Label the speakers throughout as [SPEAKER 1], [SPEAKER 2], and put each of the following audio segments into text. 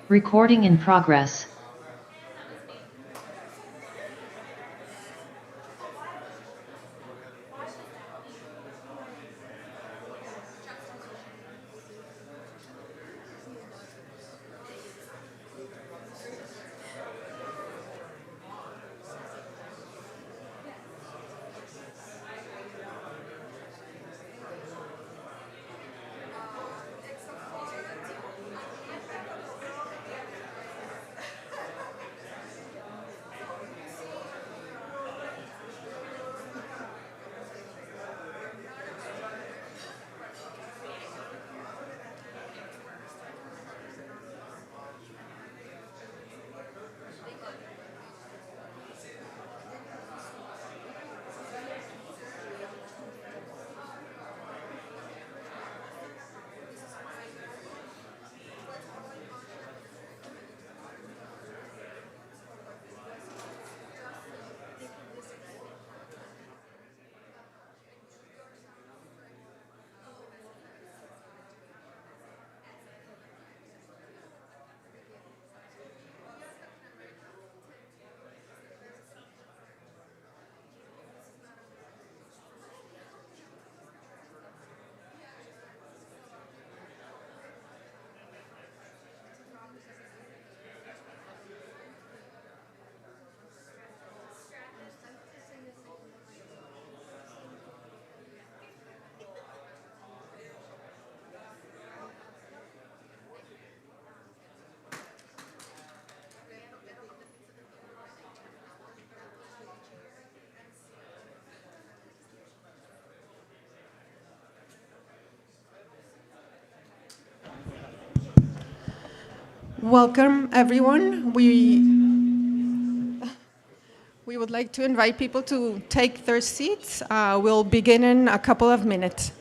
[SPEAKER 1] Recording in progress.
[SPEAKER 2] Welcome, everyone. We would like to invite people to take their seats. We'll begin in a couple of minutes.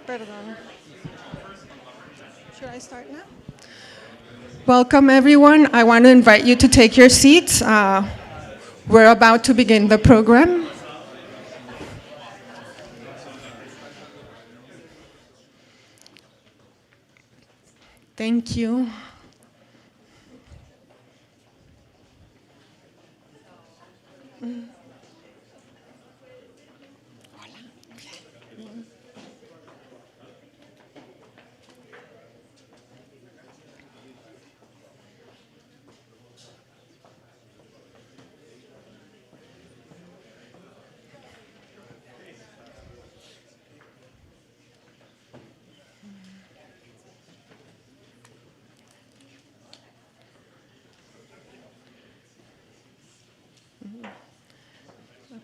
[SPEAKER 2] Perdón. Should I start now? Welcome, everyone. I want to invite you to take your seats. We're about to begin the program. Thank you.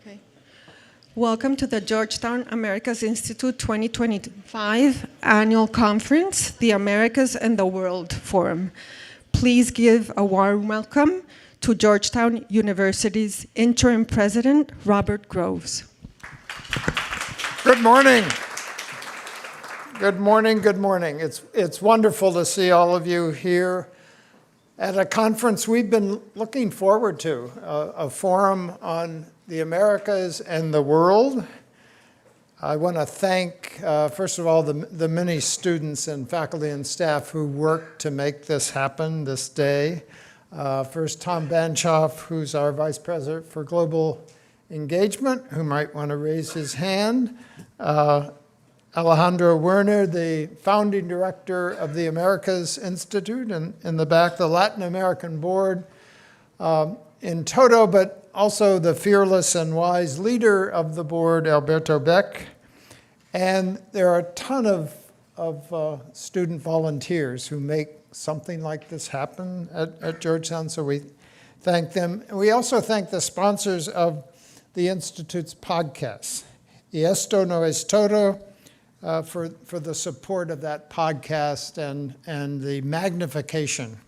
[SPEAKER 2] Okay. Welcome to the Georgetown Americas Institute 2025 Annual Conference, the Americas and the World Forum. Please give a warm welcome to Georgetown University's interim president, Robert Groves.
[SPEAKER 1] Good morning. Good morning, good morning. It's wonderful to see all of you here at a conference we've been looking forward to, a forum on the Americas and the world. I want to thank, first of all, the many students and faculty and staff who worked to make this happen this day. First, Tom Banchoff, who's our Vice President for Global Engagement, who might want to raise his hand. Alejandro Werner, the founding director of the Americas Institute, and in the back, the Latin American board in toto, but also the fearless and wise leader of the board, Alberto Beck. And there are a ton of student volunteers who make something like this happen at Georgetown, so we thank them. And we also thank the sponsors of the Institute's podcasts, Y Esto No Es Todo, for the support of that podcast and the magnification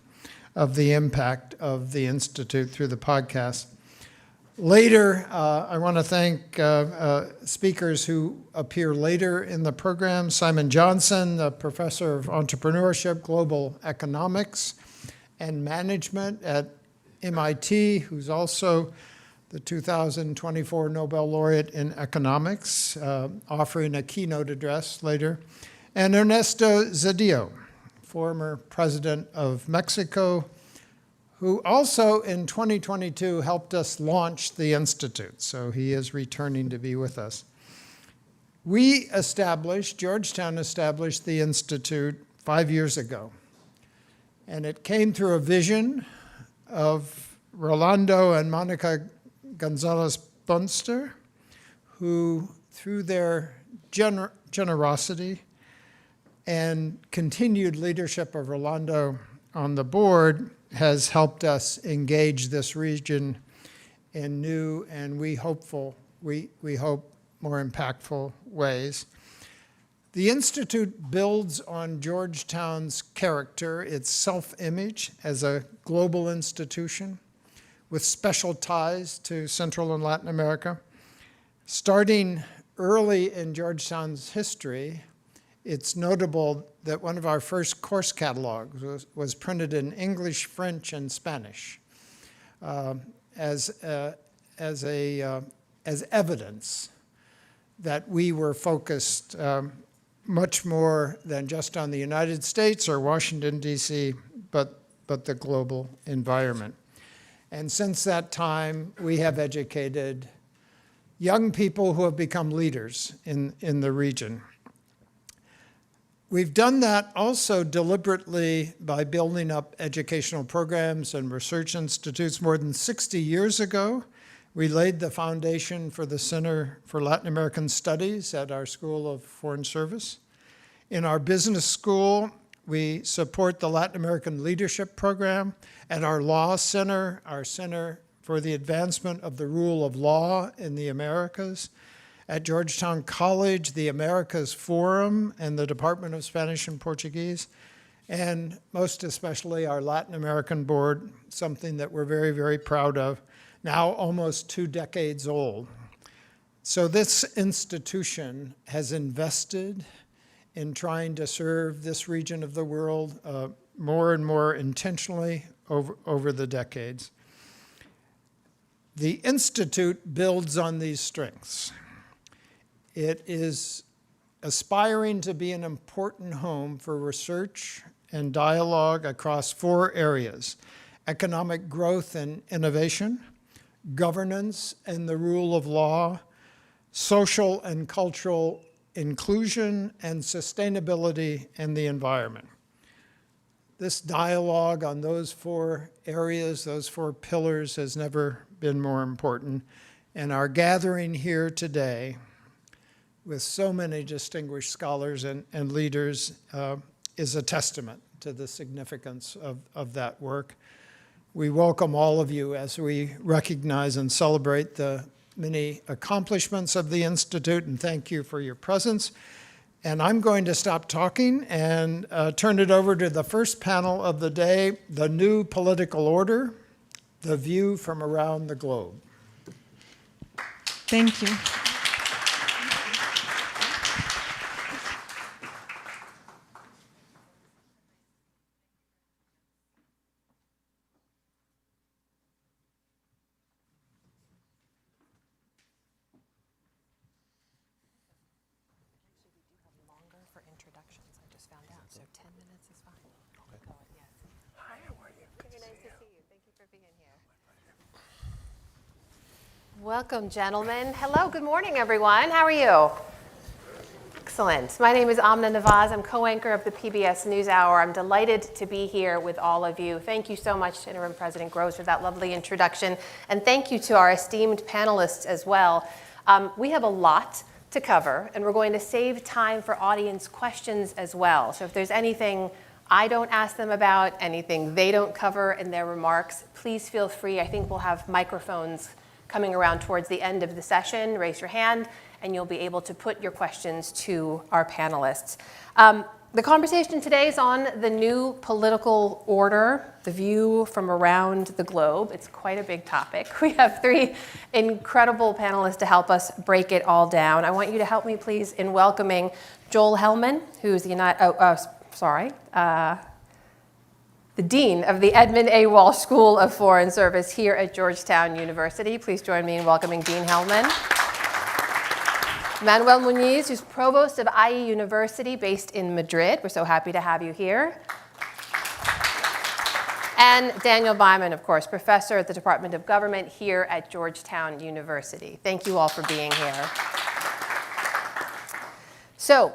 [SPEAKER 1] of the impact of the Institute through the podcast. Later, I want to thank speakers who appear later in the program. Simon Johnson, the professor of entrepreneurship, global economics, and management at MIT, who's also the 2024 Nobel laureate in economics, offering a keynote address later. And Ernesto Zedillo, former president of Mexico, who also in 2022 helped us launch the Institute. So he is returning to be with us. Georgetown established the Institute 5 years ago. And it came through a vision of Rolando and Monica Gonzalez Bunster, who through their generosity and continued leadership of Rolando on the board has helped us engage this region in new and we hope more impactful ways. The Institute builds on Georgetown's character, its self-image as a global institution with special ties to Central and Latin America. Starting early in Georgetown's history, it's notable that one of our first course catalogs was printed in English, French, and Spanish as evidence that we were focused much more than just on the United States or Washington, D.C., but the global environment. And since that time, we have educated young people who have become leaders in the region. We've done that also deliberately by building up educational programs and research institutes. More than 60 years ago, we laid the foundation for the Center for Latin American Studies at our School of Foreign Service. In our business school, we support the Latin American Leadership Program. At our Law Center, our Center for the Advancement of the Rule of Law in the Americas. At Georgetown College, the Americas Forum and the Department of Spanish and Portuguese. And most especially our Latin American board, something that we're very, very proud of, now almost 2 decades old. So this institution has invested in trying to serve this region of the world more and more intentionally over the decades. The Institute builds on these strengths. It is aspiring to be an important home for research and dialogue across 4 areas: economic growth and innovation, governance and the rule of law, social and cultural inclusion, and sustainability and the environment. This dialogue on those 4 areas, those 4 pillars, has never been more important. And our gathering here today with so many distinguished scholars and leaders is a testament to the significance of that work. We welcome all of you as we recognize and celebrate the many accomplishments of the Institute, and thank you for your presence. And I'm going to stop talking and turn it over to the first panel of the day, the new political order, the view from around the globe.
[SPEAKER 2] Thank you.
[SPEAKER 3] For introductions, I just found out, so 10 minutes is fine. Go ahead, yes.
[SPEAKER 4] Hi, how are you? Good
[SPEAKER 3] Very
[SPEAKER 4] to
[SPEAKER 3] nice
[SPEAKER 4] see
[SPEAKER 3] to
[SPEAKER 4] you.
[SPEAKER 3] see you. Thank you for being here. Welcome, gentlemen. Hello, good morning, everyone. How are you? Excellent. My name is Amna Nawaz. I'm co-anchor of the PBS NewsHour. I'm delighted to be here with all of you. Thank you so much, Interim President Groves, for that lovely introduction. And thank you to our esteemed panelists as well. We have a lot to cover, and we're going to save time for audience questions as well. So if there's anything I don't ask them about, anything they don't cover in their remarks, please feel free. I think we'll have microphones coming around towards the end of the session. Raise your hand, and you'll be able to put your questions to our panelists. The conversation today is on the new political order, the view from around the globe. It's quite a big topic. We have 3 incredible panelists to help us break it all down. I want you to help me, please, in welcoming Joel Hellman, who's the Dean of the Edmund A. Walsh School of Foreign Service here at Georgetown University. Please join me in welcoming Dean Hellman. Manuel Muniz, who's provost of IE University based in Madrid. We're so happy to have you here. And Daniel Byman, of course, professor at the Department of Government here at Georgetown University. Thank you all for being here. So,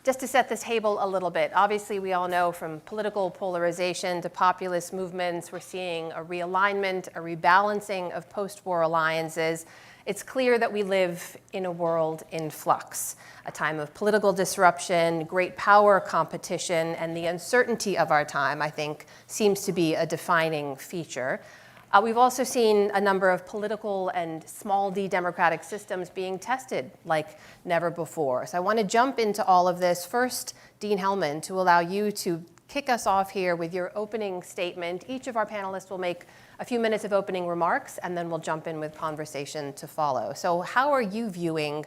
[SPEAKER 3] just to set the table a little bit, obviously we all know from political polarization to populist movements, we're seeing a realignment, a rebalancing of post-war alliances. It's clear that we live in a world in flux, a time of political disruption, great power competition, and the uncertainty of our time, I think, seems to be a defining feature. We've also seen a number of political and small d democratic systems being tested like never before. So I want to jump into all of this. First, Dean Hellman, to allow you to kick us off here with your opening statement. Each of our panelists will make a few minutes of opening remarks, and then we'll jump in with conversation to follow. So how are you viewing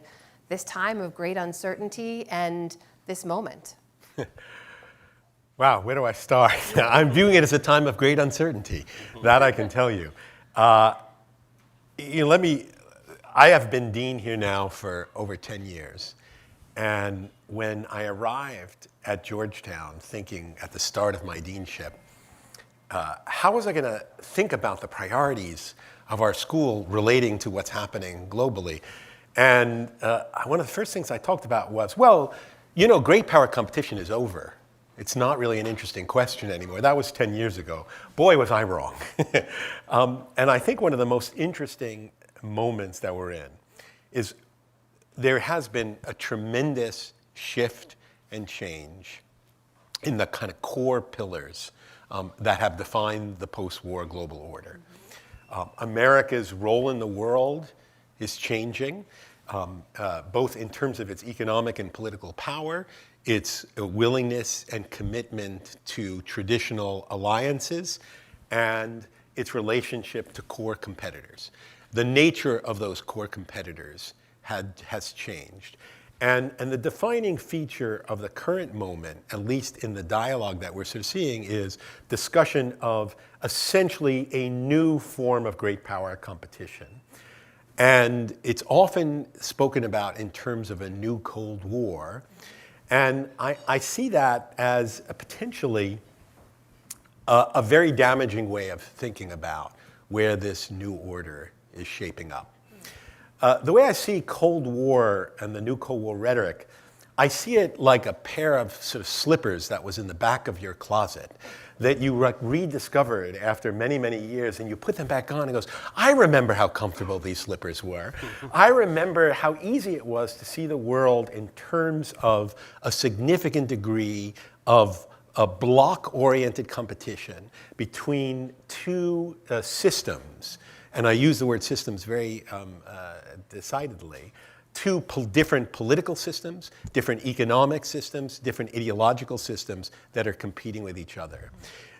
[SPEAKER 3] this time of great uncertainty and this moment?
[SPEAKER 4] Wow, where do I start? I'm viewing it as a time of great uncertainty. That I can tell you. I have been dean here now for over 10 years. And when I arrived at Georgetown, thinking at the start of my deanship, how was I going to think about the priorities of our school relating to what's happening globally? And one of the first things I talked about was, well, you know, great power competition is over. It's not really an interesting question anymore. That was 10 years ago. Boy, was I wrong. And I think one of the most interesting moments that we're in is there has been a tremendous shift and change in the kind of core pillars that have defined the post-war global order. America's role in the world is changing, both in terms of its economic and political power, its willingness and commitment to traditional alliances, and its relationship to core competitors. The nature of those core competitors has changed. And the defining feature of the current moment, at least in the dialogue that we're sort of seeing, is discussion of essentially a new form of great power competition. And it's often spoken about in terms of a new Cold War. And I see that as a potentially a very damaging way of thinking about where this new order is shaping up. The way I see Cold War and the new Cold War rhetoric, I see it like a pair of sort of slippers that was in the back of your closet that you rediscovered after many, many years, and you put them back on and goes, I remember how comfortable these slippers were. I remember how easy it was to see the world in terms of a significant degree of a block-oriented competition between two systems, and I use the word systems very decidedly, two different political systems, different economic systems, different ideological systems that are competing with each other.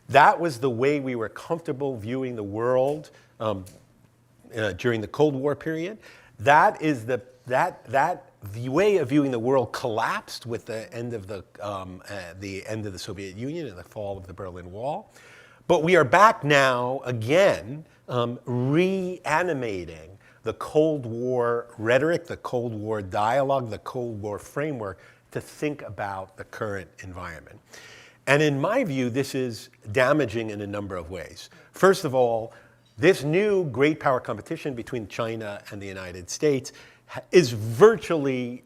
[SPEAKER 4] That was the way we were comfortable viewing the world during the Cold War period. That is the way of viewing the world collapsed with the end of the Soviet Union and the fall of the Berlin Wall. But we are back now again reanimating the Cold War rhetoric, the Cold War dialogue, the Cold War framework to think about the current environment. And in my view, this is damaging in a number of ways. First of all, this new great power competition between China and the United States has virtually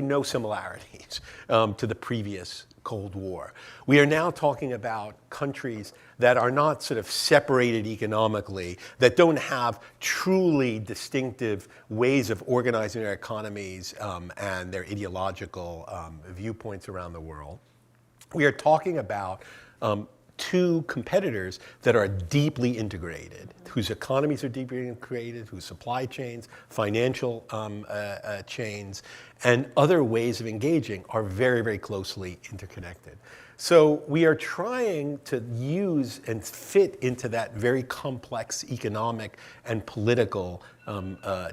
[SPEAKER 4] no similarities to the previous Cold War. We are now talking about countries that are not sort of separated economically, that don't have truly distinctive ways of organizing their economies and their ideological viewpoints around the world. We are talking about two competitors that are deeply integrated, whose economies are deeply integrated, whose supply chains, financial chains, and other ways of engaging are very, very closely interconnected. So we are trying to use and fit into that very complex economic and political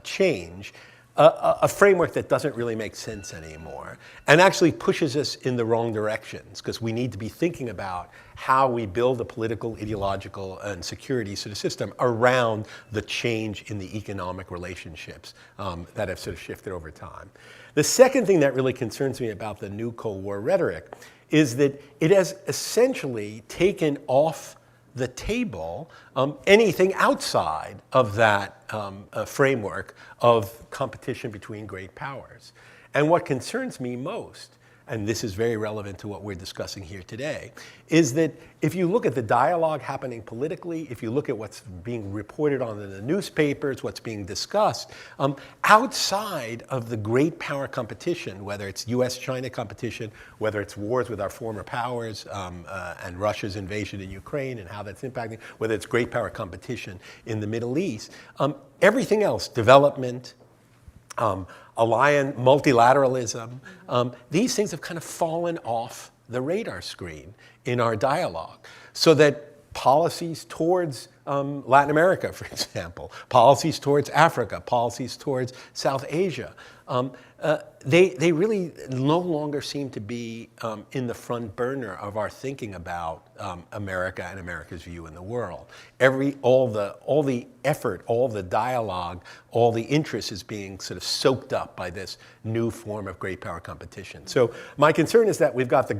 [SPEAKER 4] change a framework that doesn't really make sense anymore and actually pushes us in the wrong directions, because we need to be thinking about how we build a political, ideological, and security sort of system around the change in the economic relationships that have sort of shifted over time. The second thing that really concerns me about the new Cold War rhetoric is that it has essentially taken off the table anything outside of that framework of competition between great powers. And what concerns me most, and this is very relevant to what we're discussing here today, is that if you look at the dialogue happening politically, if you look at what's being reported on in the newspapers, what's being discussed, outside of the great power competition, whether it's US-China competition, whether it's wars with our former powers and Russia's invasion in Ukraine and how that's impacting, whether it's great power competition in the Middle East, everything else, development, multilateralism, these things have kind of fallen off the radar screen in our dialogue, so that policies towards Latin America, for example, policies towards Africa, policies towards South Asia, they really no longer seem to be in the front burner of our thinking about America and America's view in the world. All the effort, all the dialogue, all the interest is being sort of soaked up by this new form of great power competition. So my concern is that we've got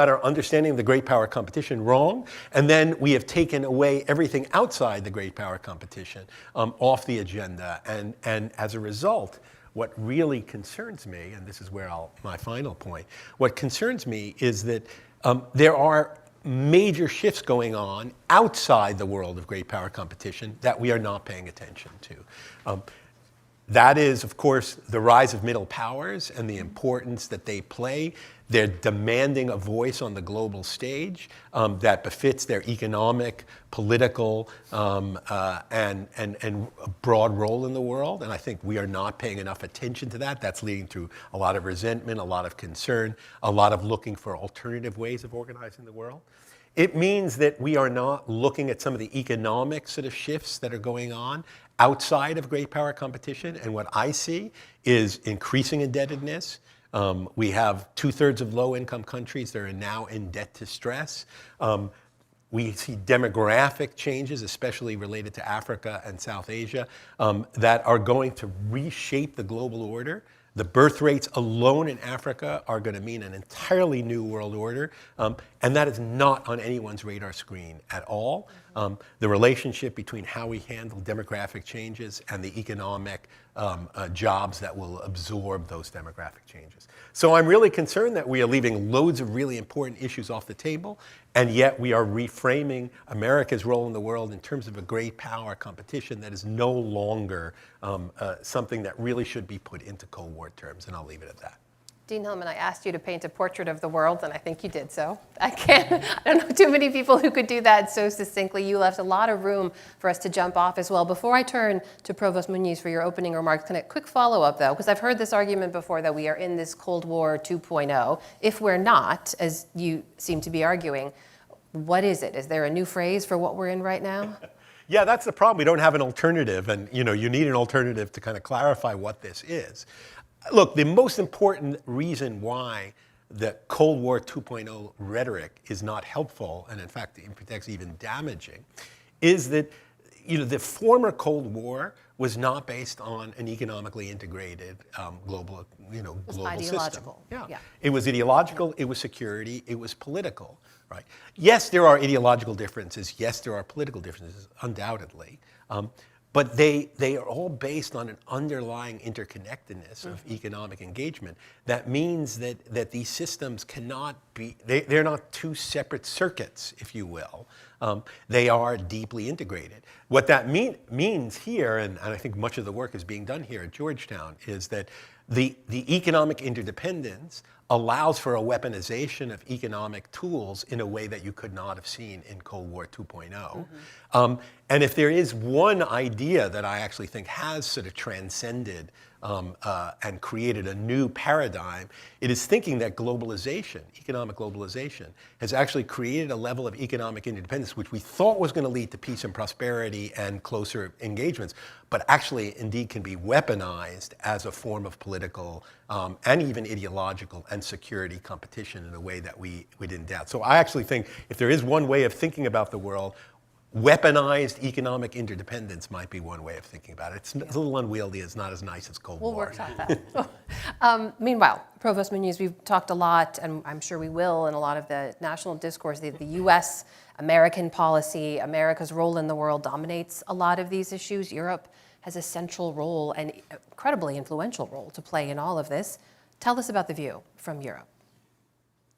[SPEAKER 4] our understanding of the great power competition wrong, and then we have taken away everything outside the great power competition off the agenda. And as a result, what really concerns me, and this is where my final point, what concerns me is that there are major shifts going on outside the world of great power competition that we are not paying attention to. That is, of course, the rise of middle powers and the importance that they play. They're demanding a voice on the global stage that befits their economic, political, and broad role in the world. And I think we are not paying enough attention to that. That's leading to a lot of resentment, a lot of concern, a lot of looking for alternative ways of organizing the world. It means that we are not looking at some of the economic sort of shifts that are going on outside of great power competition. And what I see is increasing indebtedness. We have 2/3 of low-income countries that are now in debt to stress. We see demographic changes, especially related to Africa and South Asia, that are going to reshape the global order. The birth rates alone in Africa are going to mean an entirely new world order, and that is not on anyone's radar screen at all. The relationship between how we handle demographic changes and the economic jobs that will absorb those demographic changes. So I'm really concerned that we are leaving loads of really important issues off the table, and yet we are reframing America's role in the world in terms of a great power competition that is no longer something that really should be put into Cold War terms, and I'll leave it at that.
[SPEAKER 3] Dean Hillman, I asked you to paint a portrait of the world, and I think you did so. I don't know too many people who could do that so succinctly. You left a lot of room for us to jump off as well. Before I turn to Provost Muniz for your opening remarks, kind of quick follow-up, though, because I've heard this argument before that we are in this Cold War 2.0. If we're not, as you seem to be arguing, what is it? Is there a new phrase for what we're in right now?
[SPEAKER 4] Yeah, that's the problem. We don't have an alternative, and you need an alternative to kind of clarify what this is. Look, the most important reason why the Cold War 2.0 rhetoric is not helpful, and in fact, in fact, even damaging, is that the former Cold War was not based on an economically integrated global system.
[SPEAKER 3] Ideological.
[SPEAKER 4] Yeah. It was ideological. It was security. It was political. Right. Yes, there are ideological differences. Yes, there are political differences, undoubtedly. But they are all based on an underlying interconnectedness of economic engagement. That means that these systems cannot be, they're not two separate circuits, if you will. They are deeply integrated. What that means here, and I think much of the work is being done here at Georgetown, is that the economic interdependence allows for a weaponization of economic tools in a way that you could not have seen in Cold War 2.0. And if there is one idea that I actually think has sort of transcended and created a new paradigm, it is thinking that globalization, economic globalization, has actually created a level of economic interdependence which we thought was going to lead to peace and prosperity and closer engagements, but actually indeed can be weaponized as a form of political and even ideological and security competition in a way that we didn't doubt. So I actually think if there is one way of thinking about the world, weaponized economic interdependence might be one way of thinking about it. It's a little unwieldy. It's not as nice as Cold War.
[SPEAKER 3] We'll work on that. Meanwhile, Provost Muniz, we've talked a lot, and I'm sure we will in a lot of the national discourse, the U.S., American policy, America's role in the world dominates a lot of these issues. Europe has a central role and incredibly influential role to play in all of this. Tell us about the view from Europe.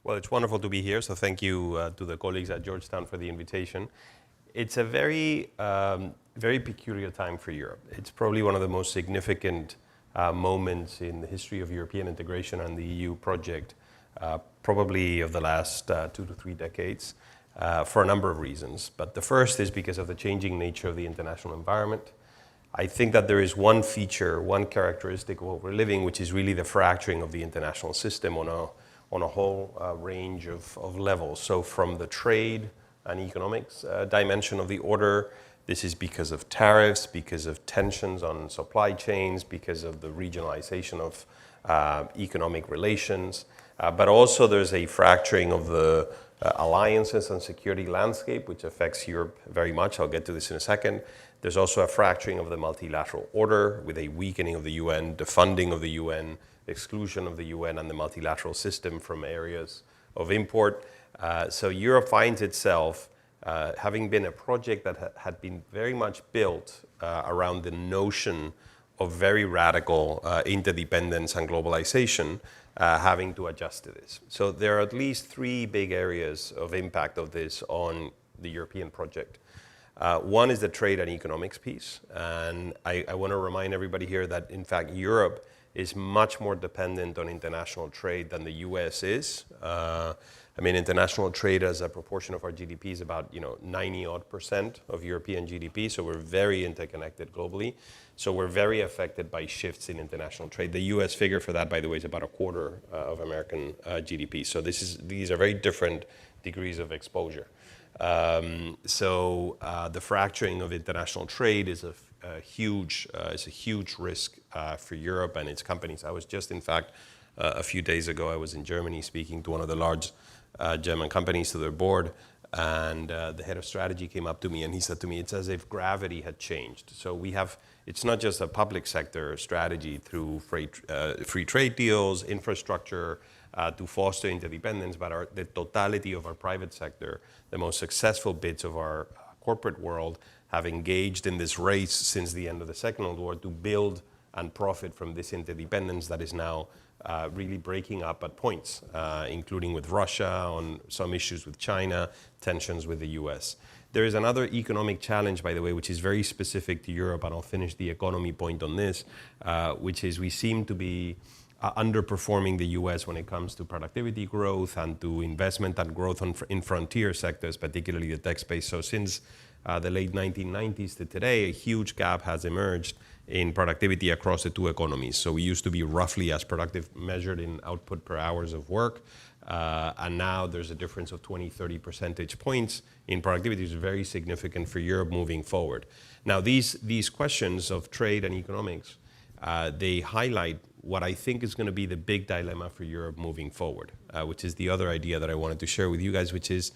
[SPEAKER 5] Well, it's wonderful to be here, so thank you to the colleagues at Georgetown for the invitation. It's a very, very peculiar time for Europe. It's probably one of the most significant moments in the history of European integration and the EU project, probably of the last 2 to 3 decades, for a number of reasons. But the first is because of the changing nature of the international environment. I think that there is one feature, one characteristic of what we're living, which is really the fracturing of the international system on a whole range of levels. So from the trade and economics dimension of the order, this is because of tariffs, because of tensions on supply chains, because of the regionalization of economic relations. But also there's a fracturing of the alliances and security landscape, which affects Europe very much. I'll get to this in a second. There's also a fracturing of the multilateral order with a weakening of the UN, defunding of the UN, exclusion of the UN and the multilateral system from areas of import. So Europe finds itself, having been a project that had been very much built around the notion of very radical interdependence and globalization, having to adjust to this. So there are at least 3 big areas of impact of this on the European project. One is the trade and economics piece. And I want to remind everybody here that, in fact, Europe is much more dependent on international trade than the US is. I mean, international trade as a proportion of our GDP is about 90-odd% of European GDP, so we're very interconnected globally. So we're very affected by shifts in international trade. The US figure for that, by the way, is about a quarter of American GDP. So these are very different degrees of exposure. The fracturing of international trade is a huge risk for Europe and its companies. I was just, in fact, a few days ago, I was in Germany speaking to one of the large German companies, to their board, and the head of strategy came up to me and he said to me, it's as if gravity had changed. So it's not just a public sector strategy through free trade deals, infrastructure, to foster interdependence, but the totality of our private sector, the most successful bits of our corporate world, have engaged in this race since the end of the Second World War to build and profit from this interdependence that is now really breaking up at points, including with Russia, on some issues with China, tensions with the US. There is another economic challenge, by the way, which is very specific to Europe, and I'll finish the economy point on this, which is we seem to be underperforming the US when it comes to productivity growth and to investment and growth in frontier sectors, particularly the tech space. So since the late 1990s to today, a huge gap has emerged in productivity across the two economies. So we used to be roughly as productive measured in output per hours of work. And now there's a difference of 20, 30 percentage points in productivity, which is very significant for Europe moving forward. Now, these questions of trade and economics, they highlight what I think is going to be the big dilemma for Europe moving forward, which is the other idea that I wanted to share with you guys, which is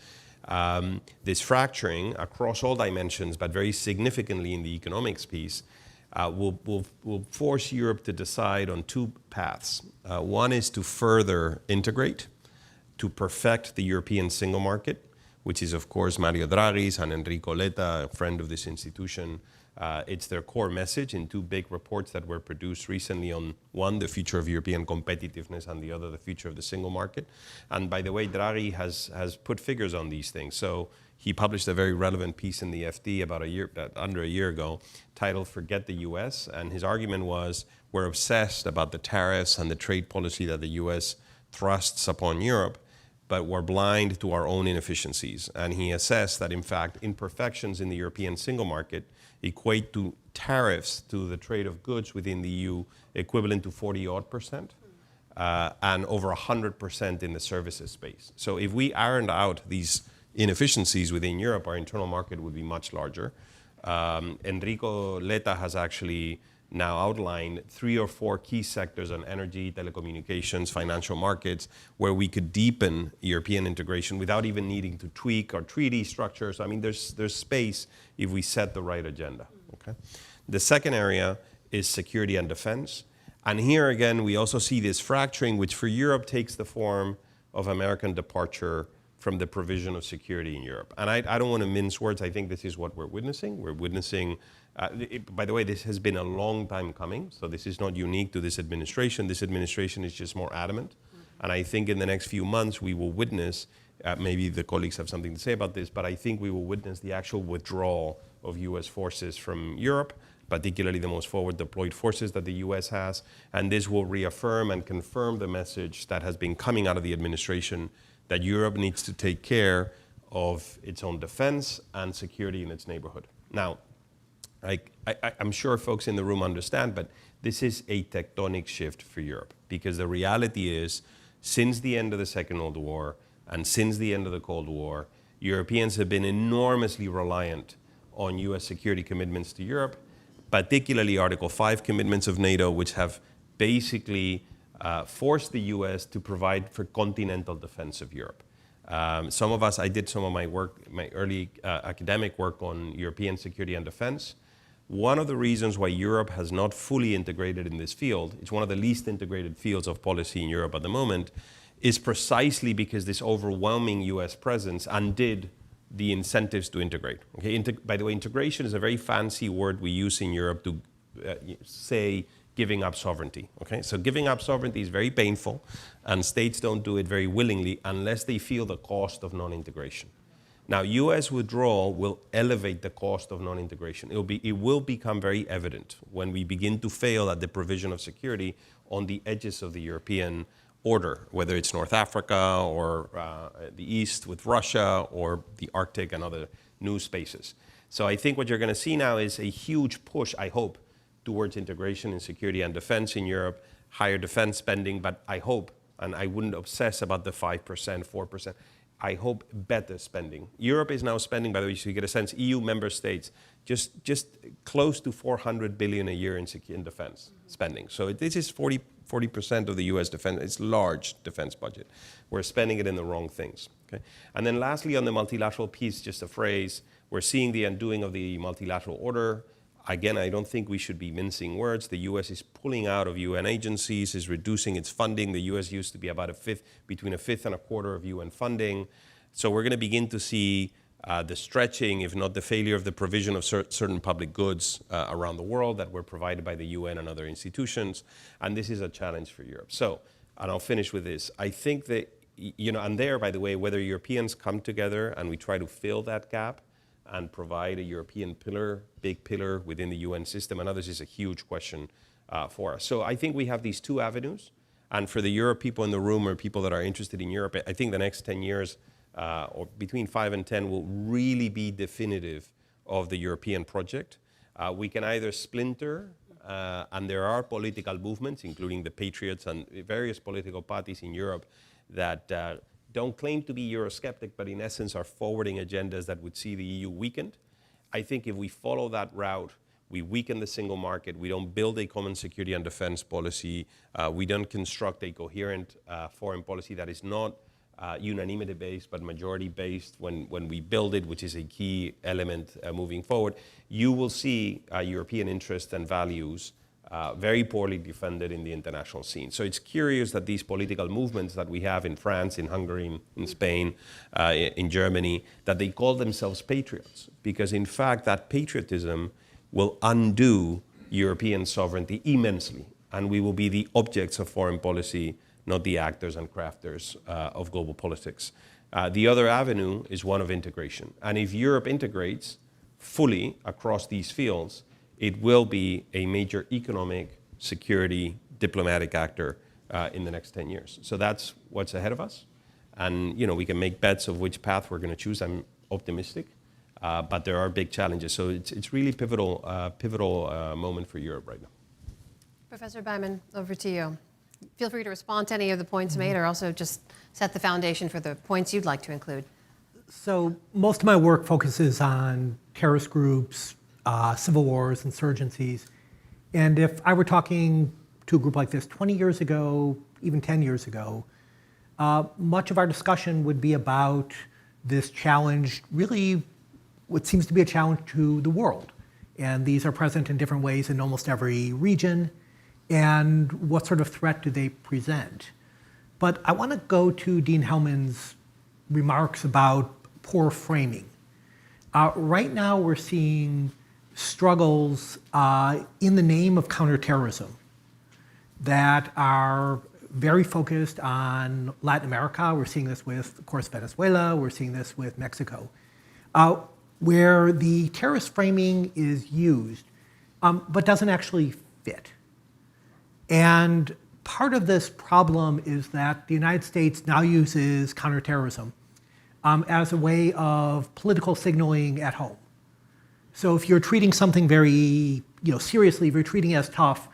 [SPEAKER 5] this fracturing across all dimensions, but very significantly in the economics piece, will force Europe to decide on two paths. One is to further integrate, to perfect the European single market, which is, of course, Mario Draghi's and Enrico Letta, a friend of this institution. It's their core message in two big reports that were produced recently on one, the future of European competitiveness, and the other, the future of the single market. And by the way, Draghi has put figures on these things. So he published a very relevant piece in the FT about under a year ago, titled "Forget the U.S." And his argument was, we're obsessed about the tariffs and the trade policy that the U.S. thrusts upon Europe, but we're blind to our own inefficiencies. And he assessed that, in fact, imperfections in the European single market equate to tariffs to the trade of goods within the EU equivalent to 40-odd%, and over 100% in the services space. So if we ironed out these inefficiencies within Europe, our internal market would be much larger. Enrico Letta has actually now outlined 3 or 4 key sectors on energy, telecommunications, financial markets, where we could deepen European integration without even needing to tweak our treaty structures. I mean, there's space if we set the right agenda. Okay. The second area is security and defense. And here again, we also see this fracturing, which for Europe takes the form of American departure from the provision of security in Europe. And I don't want to mince words. I think this is what we're witnessing. We're witnessing, by the way, this has been a long time coming, so this is not unique to this administration. This administration is just more adamant. And I think in the next few months, we will witness, maybe the colleagues have something to say about this, but I think we will witness the actual withdrawal of US forces from Europe, particularly the most forward deployed forces that the US has. And this will reaffirm and confirm the message that has been coming out of the administration that Europe needs to take care of its own defense and security in its neighborhood. Now, I'm sure folks in the room understand, but this is a tectonic shift for Europe, because the reality is, since the end of the Second World War and since the end of the Cold War, Europeans have been enormously reliant on US security commitments to Europe, particularly Article 5 commitments of NATO, which have basically forced the US to provide for continental defense of Europe. Some of us, I did some of my work, my early academic work on European security and defense. One of the reasons why Europe has not fully integrated in this field, it's one of the least integrated fields of policy in Europe at the moment, is precisely because this overwhelming US presence undid the incentives to integrate. Okay? By the way, integration is a very fancy word we use in Europe to say giving up sovereignty. Okay? So giving up sovereignty is very painful, and states don't do it very willingly unless they feel the cost of non-integration. Now, US withdrawal will elevate the cost of non-integration. It will become very evident when we begin to fail at the provision of security on the edges of the European order, whether it's North Africa or the East with Russia or the Arctic and other new spaces. So I think what you're going to see now is a huge push, I hope, towards integration in security and defense in Europe, higher defense spending, but I hope, and I wouldn't obsess about the 5%, 4%, I hope better spending. Europe is now spending, by the way, so you get a sense, EU member states, just close to 400 billion a year in defense spending. So this is 40% of the US defense, it's large defense budget. We're spending it in the wrong things. Okay? And then lastly, on the multilateral piece, just a phrase, we're seeing the undoing of the multilateral order. Again, I don't think we should be mincing words. The US is pulling out of UN agencies, is reducing its funding. The US used to be about between a fifth and a quarter of UN funding. So we're going to begin to see the stretching, if not the failure of the provision of certain public goods around the world that were provided by the UN and other institutions. And this is a challenge for Europe. So, and I'll finish with this. I think that, and there, by the way, whether Europeans come together and we try to fill that gap and provide a European pillar, big pillar within the UN system and others is a huge question for us. So I think we have these two avenues. And for the Europe people in the room or people that are interested in Europe, I think the next 10 years, or between 5 and 10, will really be definitive of the European project. We can either splinter, and there are political movements, including the Patriots and various political parties in Europe that don't claim to be Eurosceptic, but in essence are forwarding agendas that would see the EU weakened. I think if we follow that route, we weaken the single market, we don't build a common security and defense policy, we don't construct a coherent foreign policy that is not unanimity-based, but majority-based when we build it, which is a key element moving forward, you will see European interests and values very poorly defended in the international scene. So it's curious that these political movements that we have in France, in Hungary, in Spain, in Germany, that they call themselves patriots, because in fact that patriotism will undo European sovereignty immensely, and we will be the objects of foreign policy, not the actors and crafters of global politics. The other avenue is one of integration. And if Europe integrates fully across these fields, it will be a major economic, security, diplomatic actor in the next 10 years. So that's what's ahead of us. And we can make bets of which path we're going to choose. I'm optimistic, but there are big challenges. So it's really pivotal moment for Europe right now.
[SPEAKER 3] Professor Byman, over to you. Feel free to respond to any of the points made, or also just set the foundation for the points you'd like to include.
[SPEAKER 6] So most of my work focuses on terrorist groups, civil wars, insurgencies. And if I were talking to a group like this 20 years ago, even 10 years ago, much of our discussion would be about this challenge, really what seems to be a challenge to the world. And these are present in different ways in almost every region. And what sort of threat do they present? But I want to go to Dean Hellman's remarks about poor framing. Right now we're seeing struggles in the name of counterterrorism that are very focused on Latin America. We're seeing this with, of course, Venezuela. We're seeing this with Mexico, where the terrorist framing is used, but doesn't actually fit. And part of this problem is that the United States now uses counterterrorism as a way of political signaling at home. So if you're treating something very seriously, if you're treating it as tough,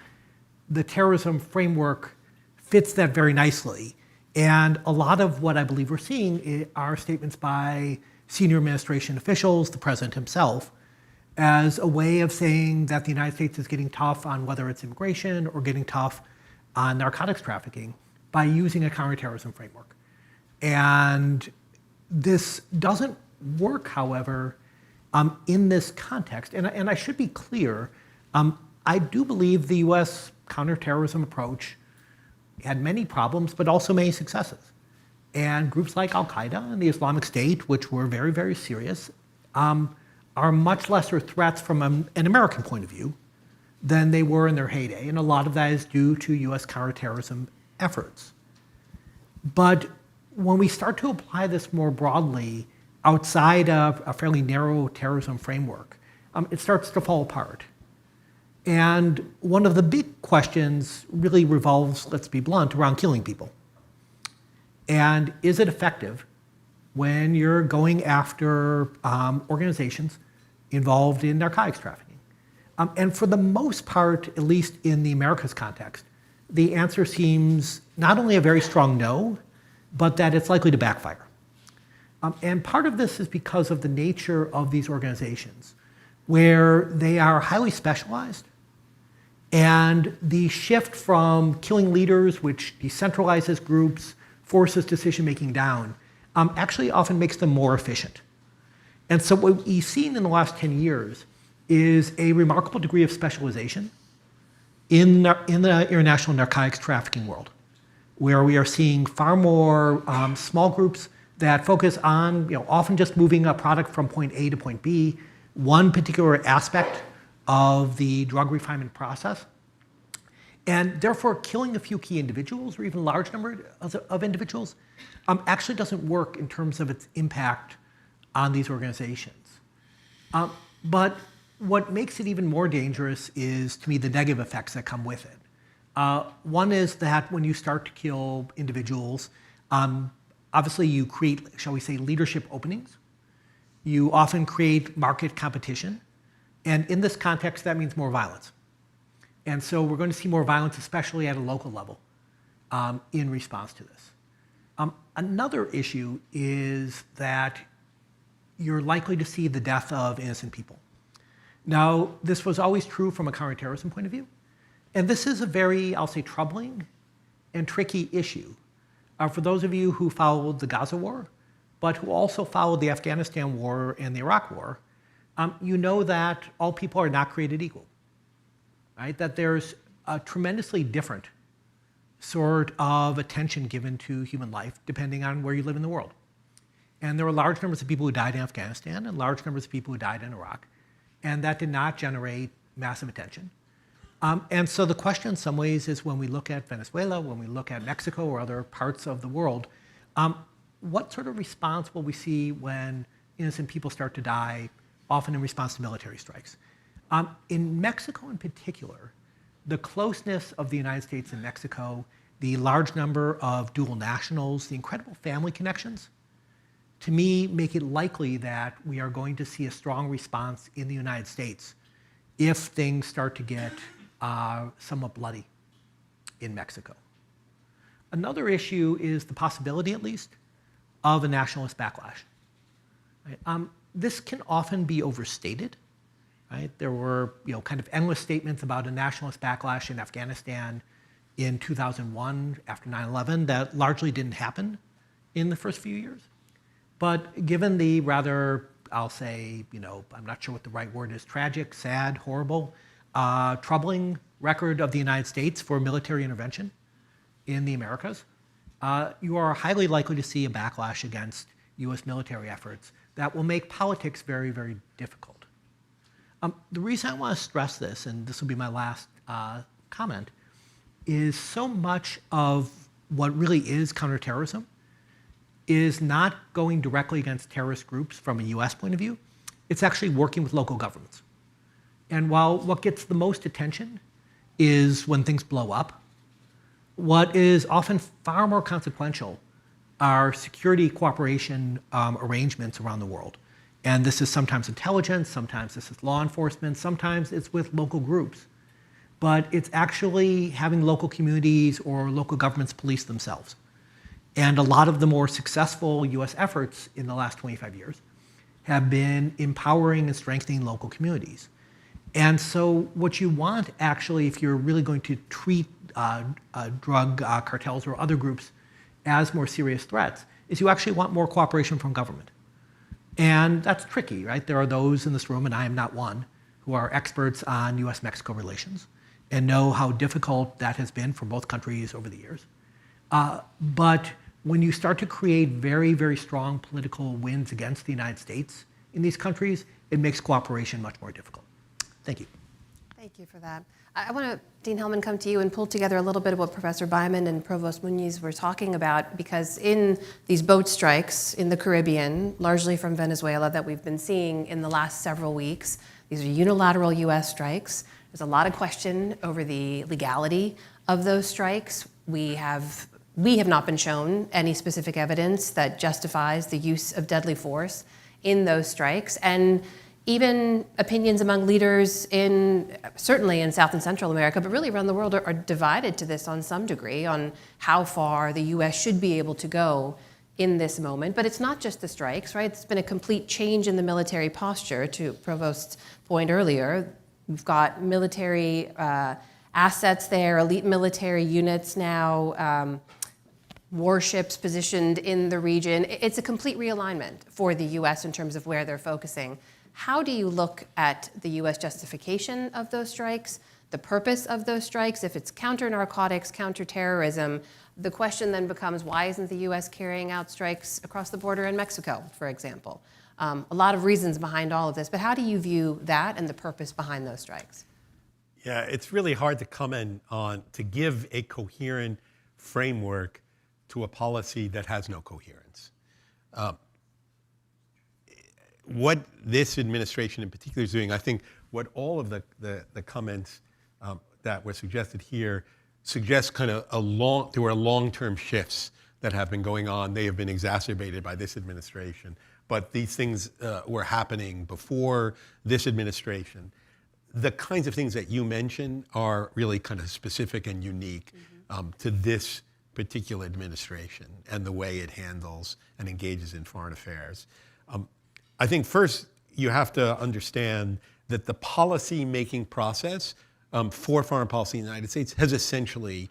[SPEAKER 6] the terrorism framework fits that very nicely. And a lot of what I believe we're seeing are statements by senior administration officials, the president himself, as a way of saying that the United States is getting tough on whether it's immigration or getting tough on narcotics trafficking by using a counterterrorism framework. And this doesn't work, however, in this context. And I should be clear, I do believe the US counterterrorism approach had many problems, but also many successes. And groups like Al-Qaeda and the Islamic State, which were very, very serious, are much lesser threats from an American point of view than they were in their heyday. And a lot of that is due to US counterterrorism efforts. But when we start to apply this more broadly outside of a fairly narrow terrorism framework, it starts to fall apart. And one of the big questions really revolves, let's be blunt, around killing people. And is it effective when you're going after organizations involved in narcotics trafficking? And for the most part, at least in the Americas context, the answer seems not only a very strong no, but that it's likely to backfire. And part of this is because of the nature of these organizations, where they are highly specialized, and the shift from killing leaders, which decentralizes groups, forces decision-making down, actually often makes them more efficient. And so what we've seen in the last 10 years is a remarkable degree of specialization in the international narcotics trafficking world, where we are seeing far more small groups that focus on, often just moving a product from point A to point B, one particular aspect of the drug refinement process. And therefore, killing a few key individuals or even large number of individuals actually doesn't work in terms of its impact on these organizations. But what makes it even more dangerous is, to me, the negative effects that come with it. One is that when you start to kill individuals, obviously you create, shall we say, leadership openings. You often create market competition. And in this context, that means more violence. And so we're going to see more violence, especially at a local level, in response to this. Another issue is that you're likely to see the death of innocent people. Now, this was always true from a counterterrorism point of view. And this is a very, I'll say, troubling and tricky issue. For those of you who followed the Gaza war, but who also followed the Afghanistan war and the Iraq war, you know that all people are not created equal. Right? That there's a tremendously different sort of attention given to human life depending on where you live in the world. And there were large numbers of people who died in Afghanistan and large numbers of people who died in Iraq. And that did not generate massive attention. And so the question in some ways is, when we look at Venezuela, when we look at Mexico or other parts of the world, what sort of response will we see when innocent people start to die, often in response to military strikes? In Mexico in particular, the closeness of the United States and Mexico, the large number of dual nationals, the incredible family connections, to me, make it likely that we are going to see a strong response in the United States if things start to get somewhat bloody in Mexico. Another issue is the possibility, at least, of a nationalist backlash. Right? This can often be overstated. Right? There were kind of endless statements about a nationalist backlash in Afghanistan in 2001 after 9/11 that largely didn't happen in the first few years. But given the rather, I'll say, I'm not sure what the right word is, tragic, sad, horrible, troubling record of the United States for military intervention in the Americas, you are highly likely to see a backlash against US military efforts that will make politics very, very difficult. The reason I want to stress this, and this will be my last comment, is so much of what really is counterterrorism is not going directly against terrorist groups from a US point of view. It's actually working with local governments. And while what gets the most attention is when things blow up, what is often far more consequential are security cooperation arrangements around the world. And this is sometimes intelligence, sometimes this is law enforcement, sometimes it's with local groups. But it's actually having local communities or local governments police themselves. And a lot of the more successful US efforts in the last 25 years have been empowering and strengthening local communities. And so what you want, actually, if you're really going to treat drug cartels or other groups as more serious threats, is you actually want more cooperation from government. And that's tricky, right? There are those in this room, and I am not one, who are experts on US-Mexico relations and know how difficult that has been for both countries over the years. But when you start to create very, very strong political winds against the United States in these countries, it makes cooperation much more difficult. Thank you.
[SPEAKER 3] Thank you for that. I want to, Dean Hellman, come to you and pull together a little bit of what Professor Byman and Provost Muniz were talking about, because in these boat strikes in the Caribbean, largely from Venezuela, that we've been seeing in the last several weeks, these are unilateral US strikes. There's a lot of question over the legality of those strikes. We have not been shown any specific evidence that justifies the use of deadly force in those strikes. And even opinions among leaders certainly in South and Central America, but really around the world, are divided to this on some degree on how far the US should be able to go in this moment. But it's not just the strikes, right? It's been a complete change in the military posture. To Provost's point earlier, we've got military assets there, elite military units now, warships positioned in the region. It's a complete realignment for the US in terms of where they're focusing. How do you look at the US justification of those strikes, the purpose of those strikes? If it's counter-narcotics, counter-terrorism, the question then becomes, why isn't the US carrying out strikes across the border in Mexico, for example? A lot of reasons behind all of this, but how do you view that and the purpose behind those strikes?
[SPEAKER 4] Yeah, it's really hard to comment on, to give a coherent framework to a policy that has no coherence. What this administration in particular is doing, I think what all of the comments that were suggested here suggest kind of there were long-term shifts that have been going on. They have been exacerbated by this administration. But these things were happening before this administration. The kinds of things that you mentioned are really kind of specific and unique to this particular administration and the way it handles and engages in foreign affairs. I think first you have to understand that the policy-making process for foreign policy in the United States has essentially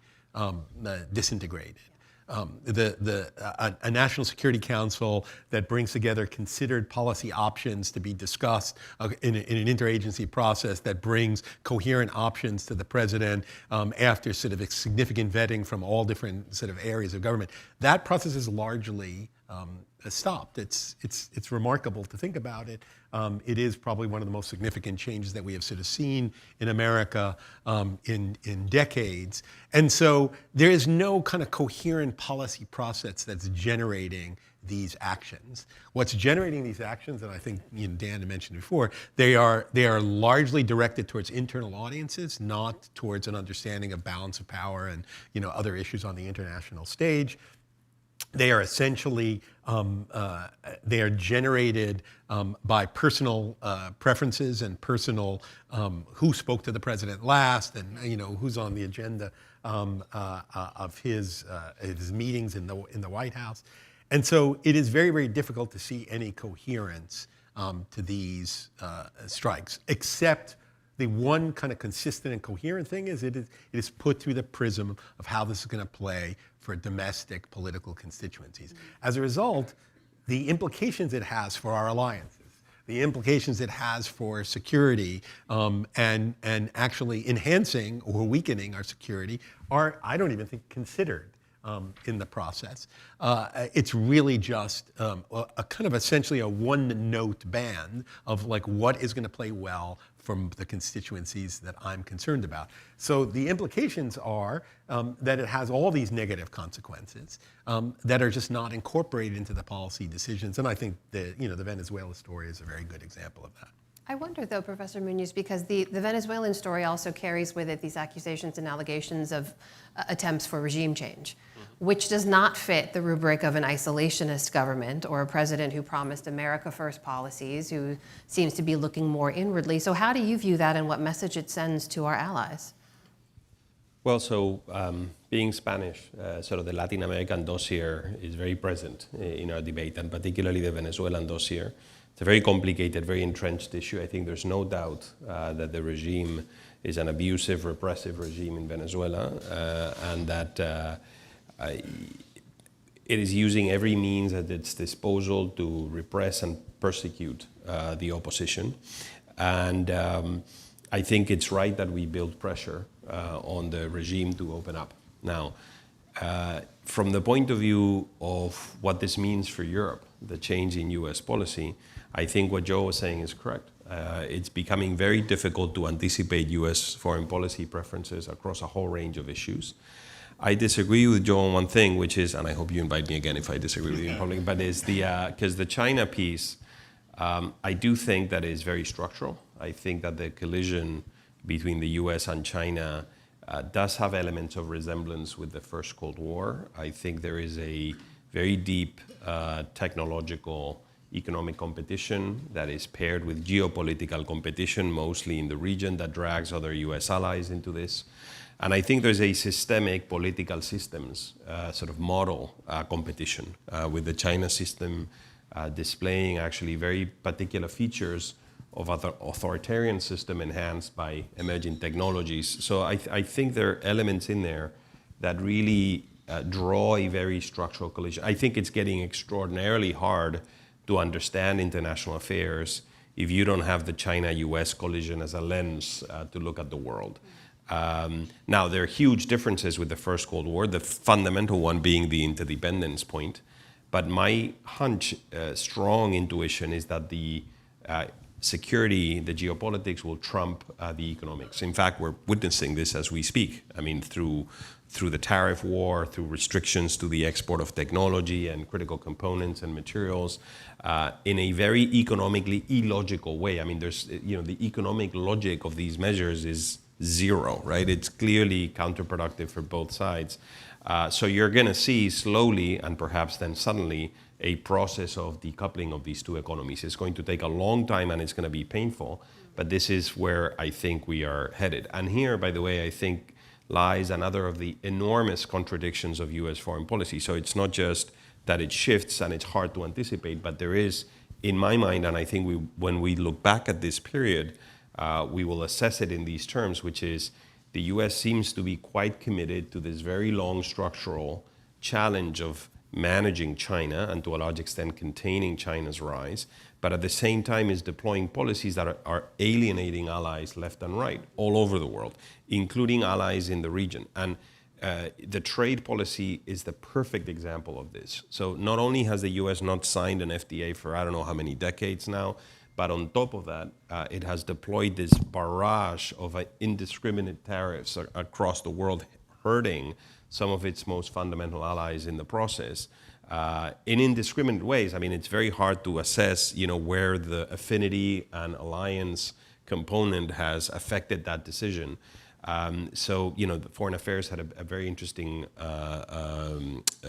[SPEAKER 4] disintegrated. A National Security Council that brings together considered policy options to be discussed in an interagency process that brings coherent options to the president after sort of a significant vetting from all different sort of areas of government. That process is largely stopped. It's remarkable to think about it. It is probably one of the most significant changes that we have sort of seen in America in decades. And so there is no kind of coherent policy process that's generating these actions. What's generating these actions, and I think Dan had mentioned before, they are largely directed towards internal audiences, not towards an understanding of balance of power and other issues on the international stage. They are essentially they are generated by personal preferences and personal who spoke to the president last, and who's on the agenda of his meetings in the White House, and so it is very, very difficult to see any coherence to these strikes, except the one kind of consistent and coherent thing is it is put through the prism of how this is going to play for domestic political constituencies. As a result, the implications it has for our alliances, the implications it has for security and actually enhancing or weakening our security are, I don't even think, considered in the process. It's really just a kind of essentially a one-note band of like what is going to play well from the constituencies that I'm concerned about. So the implications are that it has all these negative consequences that are just not incorporated into the policy decisions. And I think the Venezuela story is a very good example of that.
[SPEAKER 3] I wonder, though, Professor Munoz, because the Venezuelan story also carries with it these accusations and allegations of attempts for regime change, which does not fit the rubric of an isolationist government or a president who promised America first policies, who seems to be looking more inwardly. So how do you view that and what message it sends to our allies?
[SPEAKER 5] Well, so being Spanish, sort of the Latin American dossier is very present in our debate, and particularly the Venezuelan dossier. It's a very complicated, very entrenched issue. I think there's no doubt that the regime is an abusive, repressive regime in Venezuela, and that it is using every means at its disposal to repress and persecute the opposition. And I think it's right that we build pressure on the regime to open up. Now, from the point of view of what this means for Europe, the change in US policy, I think what Joe was saying is correct. It's becoming very difficult to anticipate US foreign policy preferences across a whole range of issues. I disagree with Joe on one thing, which is, and I hope you invite me again if I disagree with you in public, but is because the China piece, I do think that is very structural. I think that the collision between the US and China does have elements of resemblance with the first Cold War. I think there is a very deep technological economic competition that is paired with geopolitical competition, mostly in the region, that drags other US allies into this. And I think there's a systemic political systems sort of model competition with the China system displaying actually very particular features of other authoritarian system enhanced by emerging technologies. So I think there are elements in there that really draw a very structural collision. I think it's getting extraordinarily hard to understand international affairs if you don't have the China-US collision as a lens to look at the world. Now, there are huge differences with the first Cold War, the fundamental one being the interdependence point. But my hunch, strong intuition, is that the security, the geopolitics will trump the economics. In fact, we're witnessing this as we speak. I mean, through the tariff war, through restrictions to the export of technology and critical components and materials, in a very economically illogical way. I mean, there's, the economic logic of these measures is zero, right? It's clearly counterproductive for both sides. So you're going to see slowly and perhaps then suddenly a process of decoupling of these two economies. It's going to take a long time and it's going to be painful, but this is where I think we are headed. And here, by the way, I think lies another of the enormous contradictions of US foreign policy. So it's not just that it shifts and it's hard to anticipate, but there is, in my mind, and I think when we look back at this period, we will assess it in these terms, which is the US seems to be quite committed to this very long structural challenge of managing China and to a large extent containing China's rise, but at the same time is deploying policies that are alienating allies left and right all over the world, including allies in the region. And the trade policy is the perfect example of this. So not only has the US not signed an FTA for I don't know how many decades now, but on top of that, it has deployed this barrage of indiscriminate tariffs across the world, hurting some of its most fundamental allies in the process in indiscriminate ways. I mean, it's very hard to assess, where the affinity and alliance component has affected that decision. So, the Foreign Affairs had a very interesting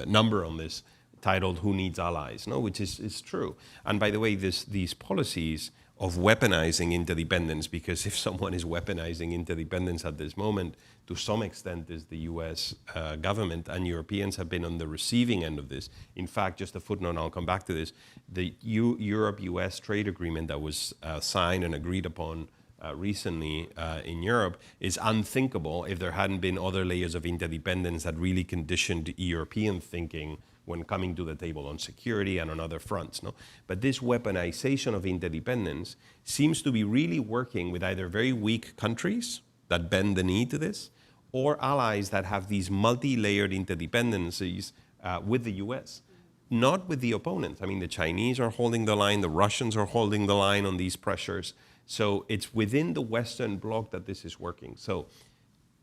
[SPEAKER 5] number on this, titled "Who Needs Allies?" No, which is true. And by the way, these policies of weaponizing interdependence, because if someone is weaponizing interdependence at this moment, to some extent is the US government, and Europeans have been on the receiving end of this. In fact, just a footnote, and I'll come back to this, the Europe-US trade agreement that was signed and agreed upon recently in Europe is unthinkable if there hadn't been other layers of interdependence that really conditioned European thinking when coming to the table on security and on other fronts. No? But this weaponization of interdependence seems to be really working with either very weak countries that bend the knee to this, or allies that have these multi-layered interdependencies with the US, not with the opponents. I mean, the Chinese are holding the line, the Russians are holding the line on these pressures. So it's within the Western bloc that this is working. So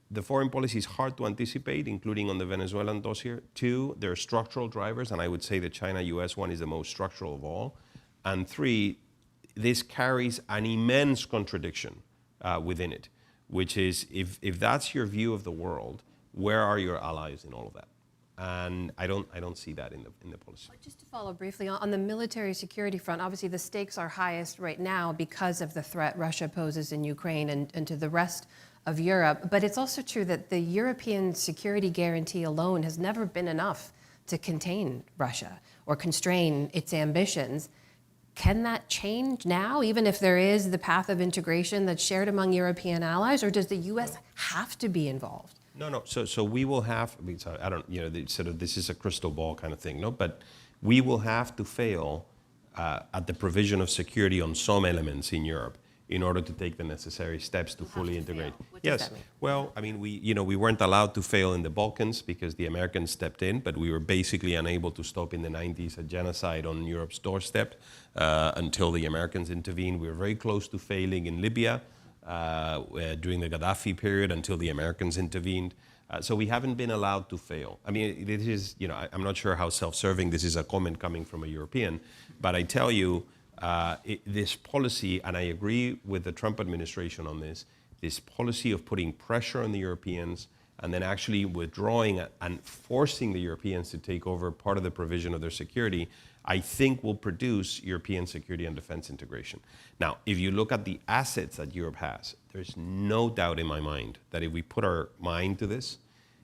[SPEAKER 5] the foreign policy is hard to anticipate, including on the Venezuelan dossier. Two, there are structural drivers, and I would say the China-US one is the most structural of all. And three, this carries an immense contradiction within it, which is if that's your view of the world, where are your allies in all of that? And I don't see that in the policy.
[SPEAKER 3] Just to follow briefly on the military security front, obviously the stakes are highest right now because of the threat Russia poses in Ukraine and to the rest of Europe. But it's also true that the European security guarantee alone has never been enough to contain Russia or constrain its ambitions. Can that change now, even if there is the path of integration that's shared among European allies, or does the US have to be involved?
[SPEAKER 5] No. So we will have. I mean, so I don't. Sort of. This is a crystal ball kind of thing. No, but we will have to fail at the provision of security on some elements in Europe in order to take the necessary steps to fully integrate.
[SPEAKER 3] What does that mean?
[SPEAKER 5] Well, I mean, we weren't allowed to fail in the Balkans because the Americans stepped in, but we were basically unable to stop in the 90s a genocide on Europe's doorstep until the Americans intervened. We were very close to failing in Libya during the Gaddafi period until the Americans intervened. So we haven't been allowed to fail. I mean, this is, I'm not sure how self-serving this is a comment coming from a European, but I tell you, this policy, and I agree with the Trump administration on this, this policy of putting pressure on the Europeans and then actually withdrawing and forcing the Europeans to take over part of the provision of their security, I think will produce European security and defense integration. Now, if you look at the assets that Europe has, there's no doubt in my mind that if we put our mind to this,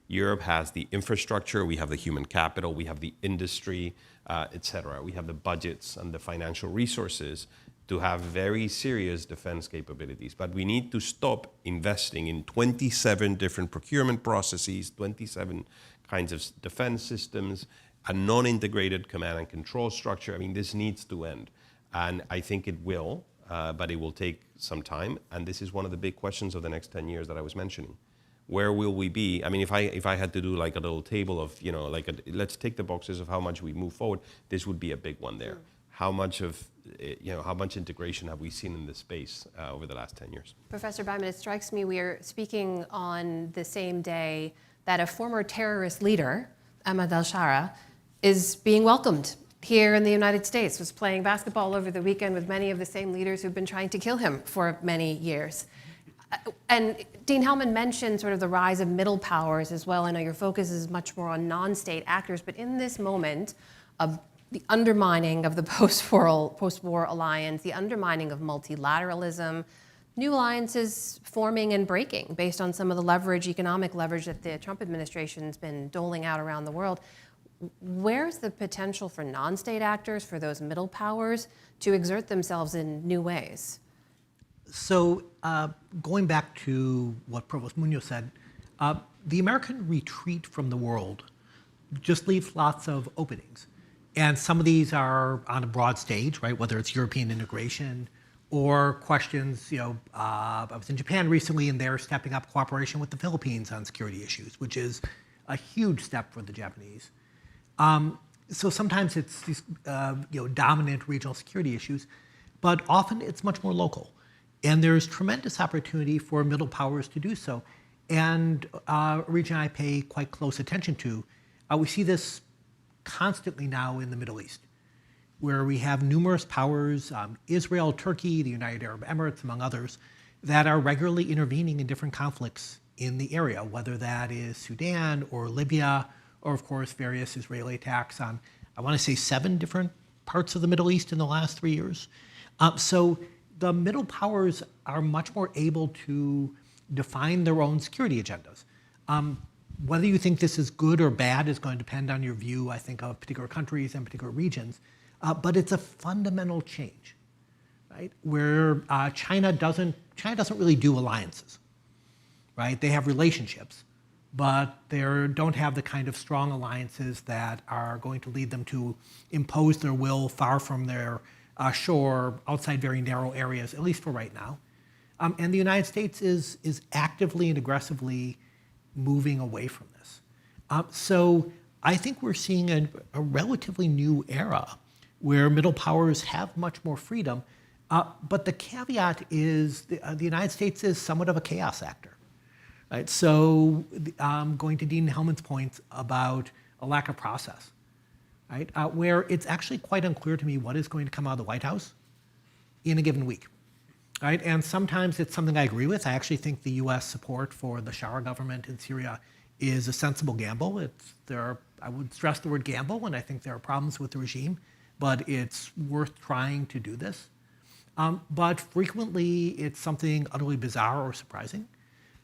[SPEAKER 5] Europe has the infrastructure, we have the human capital, we have the industry, et cetera. We have the budgets and the financial resources to have very serious defense capabilities. But we need to stop investing in 27 different procurement processes, 27 kinds of defense systems, a non-integrated command and control structure. I mean, this needs to end. And I think it will, but it will take some time. And this is one of the big questions of the next 10 years that I was mentioning. Where will we be? I mean, if I had to do like a little table of, let's tick the boxes of how much we move forward, this would be a big one there. How much integration have we seen in this space over the last 10 years?
[SPEAKER 3] Professor Byman, it strikes me we are speaking on the same day that a former terrorist leader, Ahmad al-Shara, is being welcomed here in the United States, was playing basketball over the weekend with many of the same leaders who've been trying to kill him for many years. And Dean Hellman mentioned sort of the rise of middle powers as well. I know your focus is much more on non-state actors, but in this moment of the undermining of the post-war alliance, the undermining of multilateralism, new alliances forming and breaking based on some of the leverage, economic leverage that the Trump administration's been doling out around the world. Where's the potential for non-state actors, for those middle powers, to exert themselves in new ways?
[SPEAKER 6] So going back to what Provost Munoz said, the American retreat from the world just leaves lots of openings. And some of these are on a broad stage, right? Whether it's European integration or questions, I was in Japan recently and they're stepping up cooperation with the Philippines on security issues, which is a huge step for the Japanese. So sometimes it's these dominant regional security issues, but often it's much more local. And there's tremendous opportunity for middle powers to do so. And a region I pay quite close attention to, we see this constantly now in the Middle East, where we have numerous powers, Israel, Turkey, the United Arab Emirates, among others, that are regularly intervening in different conflicts in the area, whether that is Sudan or Libya, or of course various Israeli attacks on, I want to say 7 different parts of the Middle East in the last 3 years. So the middle powers are much more able to define their own security agendas. Whether you think this is good or bad is going to depend on your view, I think, of particular countries and particular regions. But it's a fundamental change, right? Where China doesn't really do alliances, right? They have relationships, but they don't have the kind of strong alliances that are going to lead them to impose their will far from their shore, outside very narrow areas, at least for right now. And the United States is actively and aggressively moving away from this. So I think we're seeing a relatively new era where middle powers have much more freedom. But the caveat is the United States is somewhat of a chaos actor. Right? So going to Dean Hellman's point about a lack of process, right? Where it's actually quite unclear to me what is going to come out of the White House in a given week. Right? And sometimes it's something I agree with. I actually think the U.S. support for the Shara government in Syria is a sensible gamble. I would stress the word gamble, and I think there are problems with the regime, but it's worth trying to do this. But frequently, it's something utterly bizarre or surprising.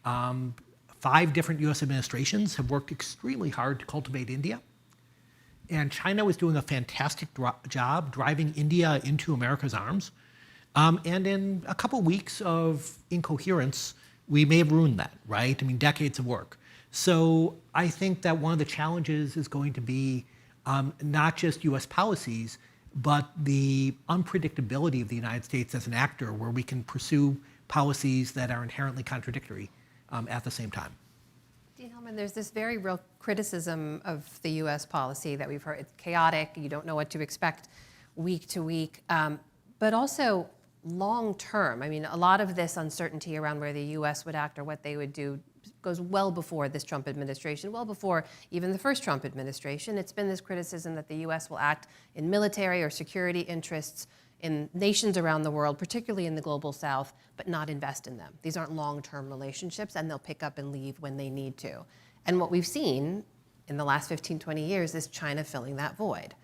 [SPEAKER 6] 5 different U.S. administrations have worked extremely hard to cultivate India. And China was doing a fantastic job driving India into America's arms. And in a couple weeks of incoherence, we may have ruined that, right? I mean, decades of work. So I think that one of the challenges is going to be not just U.S. policies, but the unpredictability of the United States as an actor, where we can pursue policies that are inherently contradictory at the same time.
[SPEAKER 3] Dean Hellman, there's this very real criticism of the U.S. policy that we've heard. It's chaotic. You don't know what to expect week to week. But also long term. I mean, a lot of this uncertainty around where the U.S. would act or what they would do goes well before this Trump administration, well before even the first Trump administration. It's been this criticism that the U.S. will act in military or security interests in nations around the world, particularly in the global south, but not invest in them. These aren't long-term relationships, and they'll pick up and leave when they need to. And what we've seen in the last 15, 20 years is China filling that void,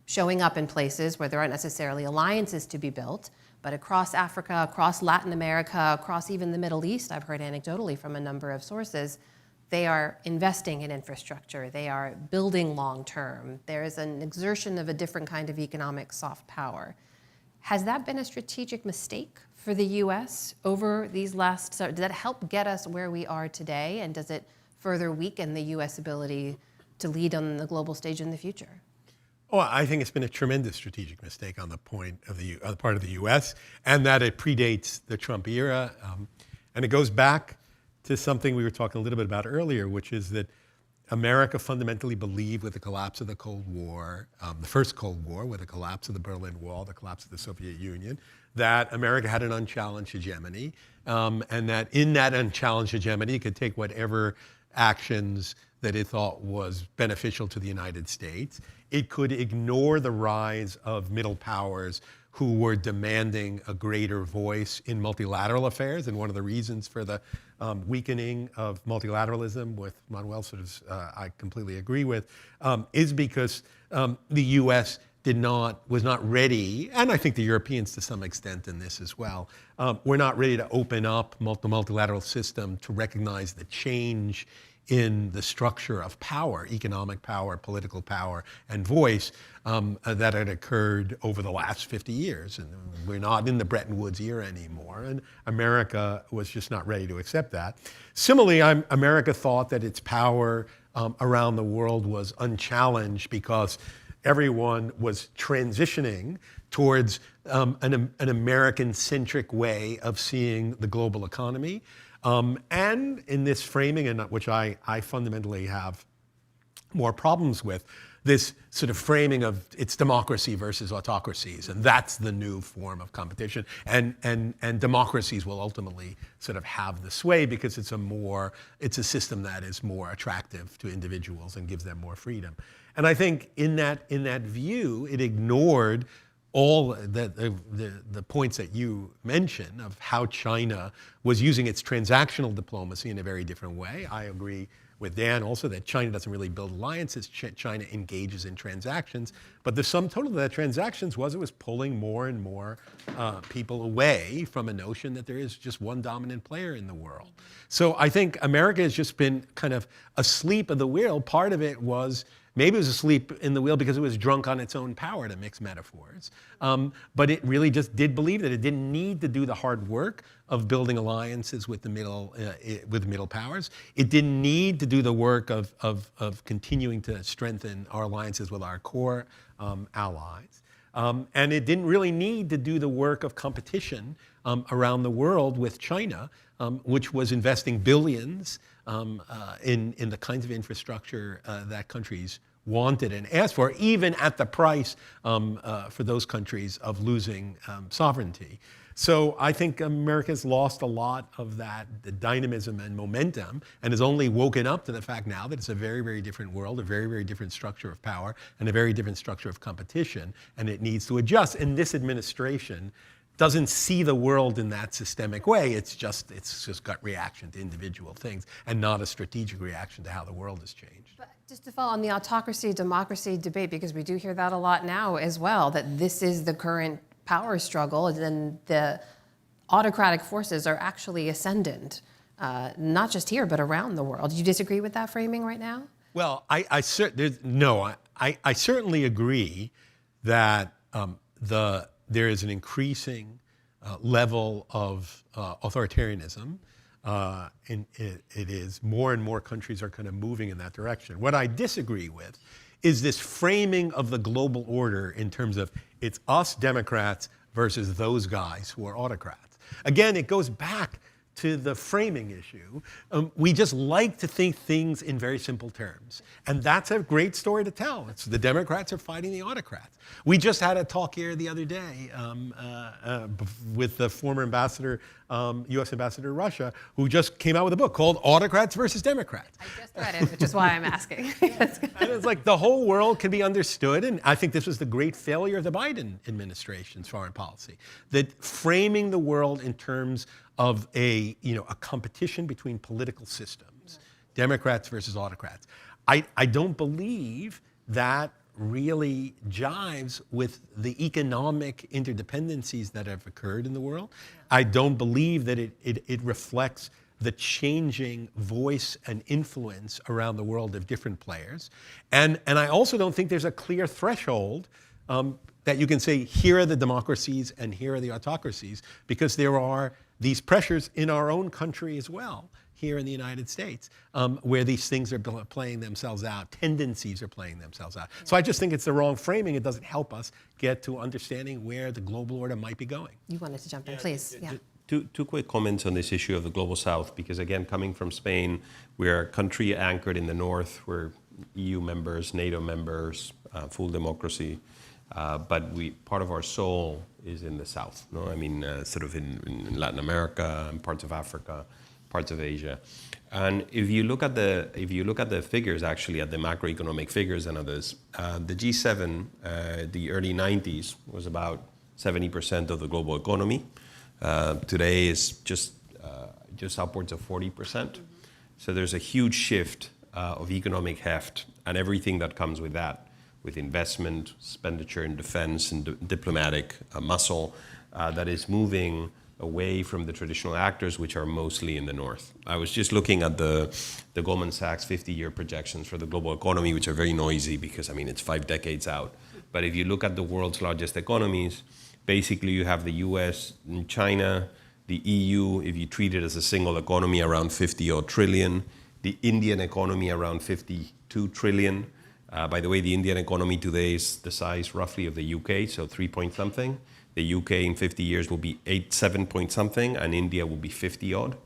[SPEAKER 3] showing up in places where there aren't necessarily alliances to be built, but across Africa, across Latin America, across even the Middle East, I've heard anecdotally from a number of sources, they are investing in infrastructure. They are building long-term. There is an exertion of a different kind of economic soft power. Has that been a strategic mistake for the U.S. over these last, did that help get us where we are today? And does it further weaken the U.S. ability to lead on the global stage in the future?
[SPEAKER 4] Oh, I think it's been a tremendous strategic mistake on the part of the U.S., and that it predates the Trump era. And it goes back to something we were talking a little bit about earlier, which is that America fundamentally believed with the collapse of the Cold War, the first Cold War, with the collapse of the Berlin Wall, the collapse of the Soviet Union, that America had an unchallenged hegemony, and that in that unchallenged hegemony, it could take whatever actions that it thought was beneficial to the United States. It could ignore the rise of middle powers who were demanding a greater voice in multilateral affairs. And one of the reasons for the weakening of multilateralism, with Manuel I completely agree with, is because the U.S. was not ready, and I think the Europeans to some extent in this as well, were not ready to open up the multilateral system to recognize the change in the structure of power, economic power, political power, and voice that had occurred over the last 50 years. And we're not in the Bretton Woods era anymore, and America was just not ready to accept that. Similarly, America thought that its power around the world was unchallenged because everyone was transitioning towards an American-centric way of seeing the global economy. And in this framing, and which I fundamentally have more problems with, this sort of framing of it's democracy versus autocracies, and that's the new form of competition. And democracies will ultimately sort of have the sway because it's a system that is more attractive to individuals and gives them more freedom. And I think in that view, it ignored all the points that you mentioned of how China was using its transactional diplomacy in a very different way. I agree with Dan also that China doesn't really build alliances. China engages in transactions. But the sum total of that transactions was it was pulling more and more people away from a notion that there is just one dominant player in the world. So I think America has just been kind of asleep at the wheel. Part of it was maybe it was asleep in the wheel because it was drunk on its own power, to mix metaphors. But it really just did believe that it didn't need to do the hard work of building alliances with the middle powers. It didn't need to do the work of continuing to strengthen our alliances with our core allies. And it didn't really need to do the work of competition around the world with China, which was investing billions in the kinds of infrastructure that countries wanted and asked for, even at the price for those countries of losing sovereignty. So I think America's lost a lot of that, the dynamism and momentum, and has only woken up to the fact now that it's a very, very different world, a very, very different structure of power, and a very different structure of competition, and it needs to adjust. And this administration doesn't see the world in that systemic way. It's just gut reaction to individual things and not a strategic reaction to how the world has changed.
[SPEAKER 3] But just to follow on the autocracy-democracy debate, because we do hear that a lot now as well, that this is the current power struggle, and then the autocratic forces are actually ascendant, not just here, but around the world. Do you disagree with that framing right now?
[SPEAKER 4] Well, I certainly agree that there is an increasing level of authoritarianism, and it is more and more countries are kind of moving in that direction. What I disagree with is this framing of the global order in terms of it's us Democrats versus those guys who are autocrats. Again, it goes back to the framing issue. We just like to think things in very simple terms. And that's a great story to tell. It's the Democrats are fighting the autocrats. We just had a talk here the other day with the former ambassador, U.S. ambassador to Russia, who just came out with a book called Autocrats versus Democrats.
[SPEAKER 3] I just read it, which is why I'm asking.
[SPEAKER 4] And it's like the whole world can be understood, and I think this was the great failure of the Biden administration's foreign policy, that framing the world in terms of a competition between political systems, Democrats versus autocrats. I don't believe that really jives with the economic interdependencies that have occurred in the world. I don't believe that it reflects the changing voice and influence around the world of different players. And I also don't think there's a clear threshold that you can say, here are the democracies and here are the autocracies, because there are these pressures in our own country as well, here in the United States, where these things are playing themselves out, tendencies are playing themselves out. So I just think it's the wrong framing. It doesn't help us get to understanding where the global order might be going.
[SPEAKER 3] You wanted to jump in, please. Yeah.
[SPEAKER 5] Two quick comments on this issue of the global south, because again, coming from Spain, we're a country anchored in the north. We're EU members, NATO members, full democracy. But part of our soul is in the south. No? I mean, sort of in Latin America, and parts of Africa, parts of Asia. And if you look at the figures, actually, at the macroeconomic figures and others, the G7, the early 90s, was about 70% of the global economy. Today is just upwards of 40%. So there's a huge shift of economic heft and everything that comes with that, with investment, expenditure in defense and diplomatic muscle that is moving away from the traditional actors, which are mostly in the north. I was just looking at the Goldman Sachs 50-year projections for the global economy, which are very noisy because, I mean, it's 5 decades out. But if you look at the world's largest economies, basically you have the US and China, the EU, if you treat it as a single economy, around 50-odd trillion, the Indian economy around 52 trillion. By the way, the Indian economy today is the size roughly of the UK, so 3 point something. The UK in 50 years will be 7 point something, and India will be 50 odd.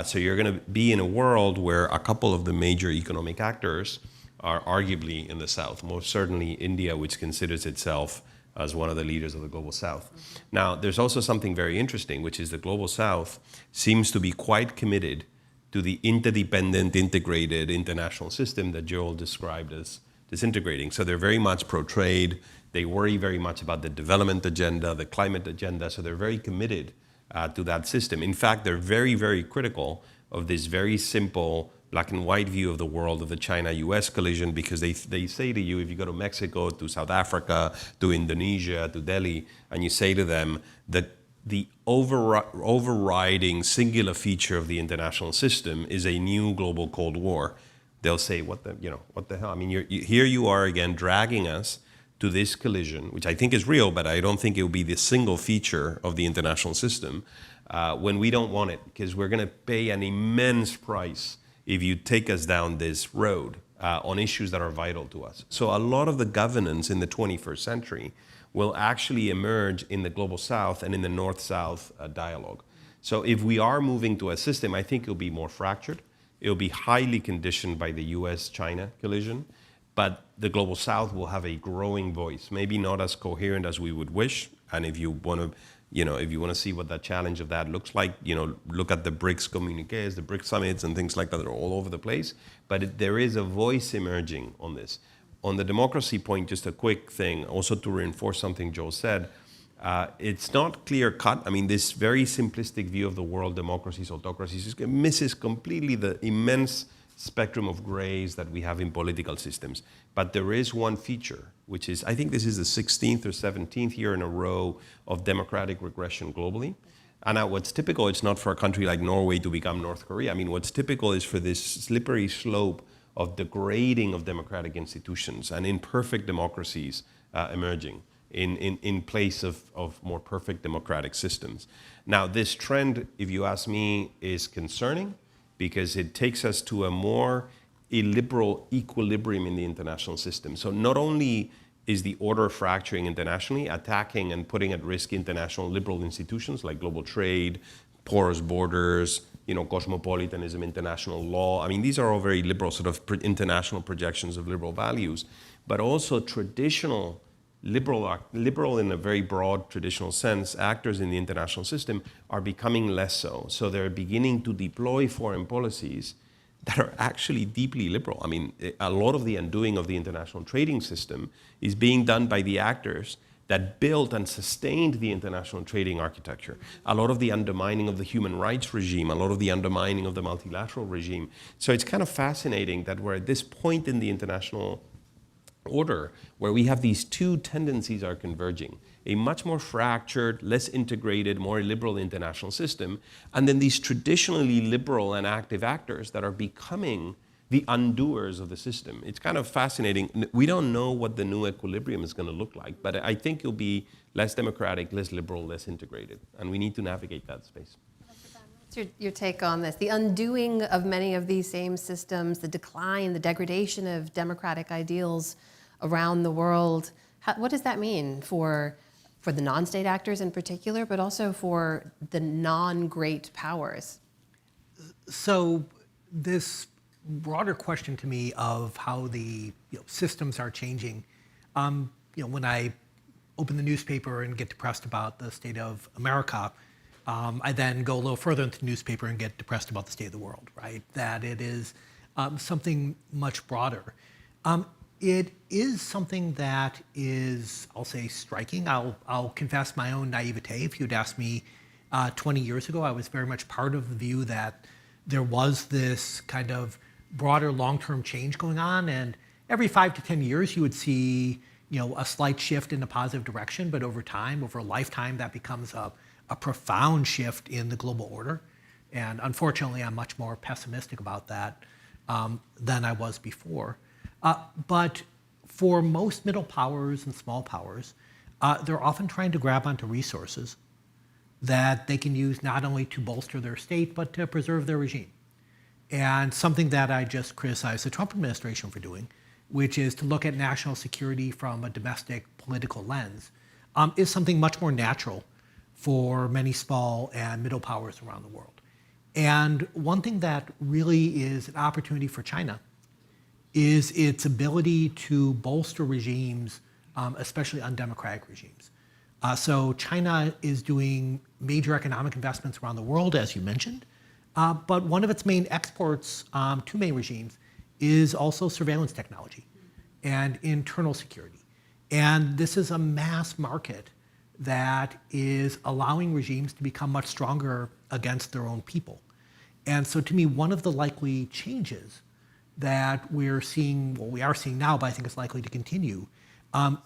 [SPEAKER 5] So you're going to be in a world where a couple of the major economic actors are arguably in the south, most certainly India, which considers itself as one of the leaders of the global south. Now, there's also something very interesting, which is the global south seems to be quite committed to the interdependent, integrated international system that Joel described as disintegrating. So they're very much pro-trade. They worry very much about the development agenda, the climate agenda. So they're very committed to that system. In fact, they're very, very critical of this very simple black and white view of the world of the China-US collision, because they say to you, if you go to Mexico, to South Africa, to Indonesia, to Delhi, and you say to them that the overriding singular feature of the international system is a new global Cold War, they'll say, what the hell? I mean, here you are again dragging us to this collision, which I think is real, but I don't think it will be the single feature of the international system when we don't want it, because we're going to pay an immense price if you take us down this road on issues that are vital to us. So a lot of the governance in the 21st century will actually emerge in the global south and in the north-south dialogue. So if we are moving to a system, I think it'll be more fractured. It'll be highly conditioned by the US-China collision, but the global south will have a growing voice, maybe not as coherent as we would wish. And if you want to, see what that challenge of that looks like, look at the BRICS communiques, the BRICS summits and things like that are all over the place. But there is a voice emerging on this. On the democracy point, just a quick thing, also to reinforce something Joel said, it's not clear cut. I mean, this very simplistic view of the world, democracies, autocracies, misses completely the immense spectrum of grays that we have in political systems. But there is one feature, which is, I think this is the 16th or 17th year in a row of democratic regression globally. And what's typical, it's not for a country like Norway to become North Korea. I mean, what's typical is for this slippery slope of degrading of democratic institutions and imperfect democracies emerging in place of more perfect democratic systems. Now, this trend, if you ask me, is concerning because it takes us to a more illiberal equilibrium in the international system. So not only is the order fracturing internationally, attacking and putting at risk international liberal institutions like global trade, porous borders, cosmopolitanism, international law. I mean, these are all very liberal, sort of international projections of liberal values, but also traditional liberal in a very broad traditional sense, actors in the international system are becoming less so. So they're beginning to deploy foreign policies that are actually deeply liberal. I mean, a lot of the undoing of the international trading system is being done by the actors that built and sustained the international trading architecture. A lot of the undermining of the human rights regime, a lot of the undermining of the multilateral regime. So it's kind of fascinating that we're at this point in the international order where we have these two tendencies are converging. A much more fractured, less integrated, more liberal international system, and then these traditionally liberal and active actors that are becoming the undoers of the system. It's kind of fascinating. We don't know what the new equilibrium is going to look like, but I think it'll be less democratic, less liberal, less integrated, and we need to navigate that space.
[SPEAKER 3] What's your take on this? The undoing of many of these same systems, the decline, the degradation of democratic ideals around the world. What does that mean for the non-state actors in particular, but also for the non-great powers?
[SPEAKER 6] So this broader question to me of how the systems are changing. When I open the newspaper and get depressed about the state of America, I then go a little further into the newspaper and get depressed about the state of the world, right? That it is something much broader. It is something that is, I'll say, striking. I'll confess my own naivete. If you'd asked me 20 years ago, I was very much part of the view that there was this kind of broader long-term change going on, and every 5 to 10 years you would see a slight shift in a positive direction, but over time, over a lifetime, that becomes a profound shift in the global order. And unfortunately, I'm much more pessimistic about that than I was before. But for most middle powers and small powers, they're often trying to grab onto resources that they can use not only to bolster their state, but to preserve their regime. And something that I just criticized the Trump administration for doing, which is to look at national security from a domestic political lens, is something much more natural for many small and middle powers around the world. And one thing that really is an opportunity for China is its ability to bolster regimes, especially undemocratic regimes. So China is doing major economic investments around the world, as you mentioned, but one of its main exports to many regimes is also surveillance technology and internal security. And this is a mass market that is allowing regimes to become much stronger against their own people. And so to me, one of the likely changes that we are seeing now, but I think it's likely to continue,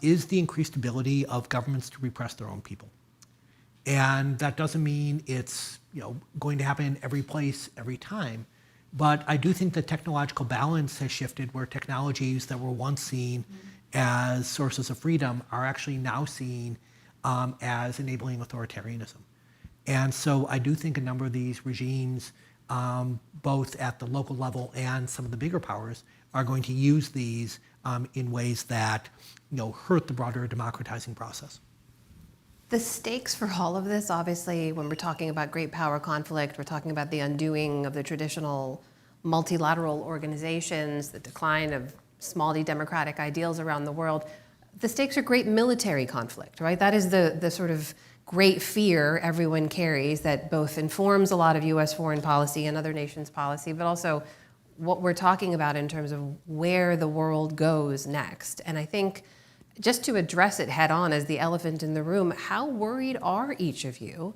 [SPEAKER 6] is the increased ability of governments to repress their own people. And that doesn't mean it's going to happen every place, every time. But I do think the technological balance has shifted where technologies that were once seen as sources of freedom are actually now seen as enabling authoritarianism. And so I do think a number of these regimes, both at the local level and some of the bigger powers, are going to use these in ways that hurt the broader democratizing process.
[SPEAKER 3] The stakes for all of this, obviously, when we're talking about great power conflict, we're talking about the undoing of the traditional multilateral organizations, the decline of small d democratic ideals around the world. The stakes are great military conflict, right? That is the sort of great fear everyone carries that both informs a lot of US foreign policy and other nations' policy, but also what we're talking about in terms of where the world goes next. And I think just to address it head on as the elephant in the room, how worried are each of you?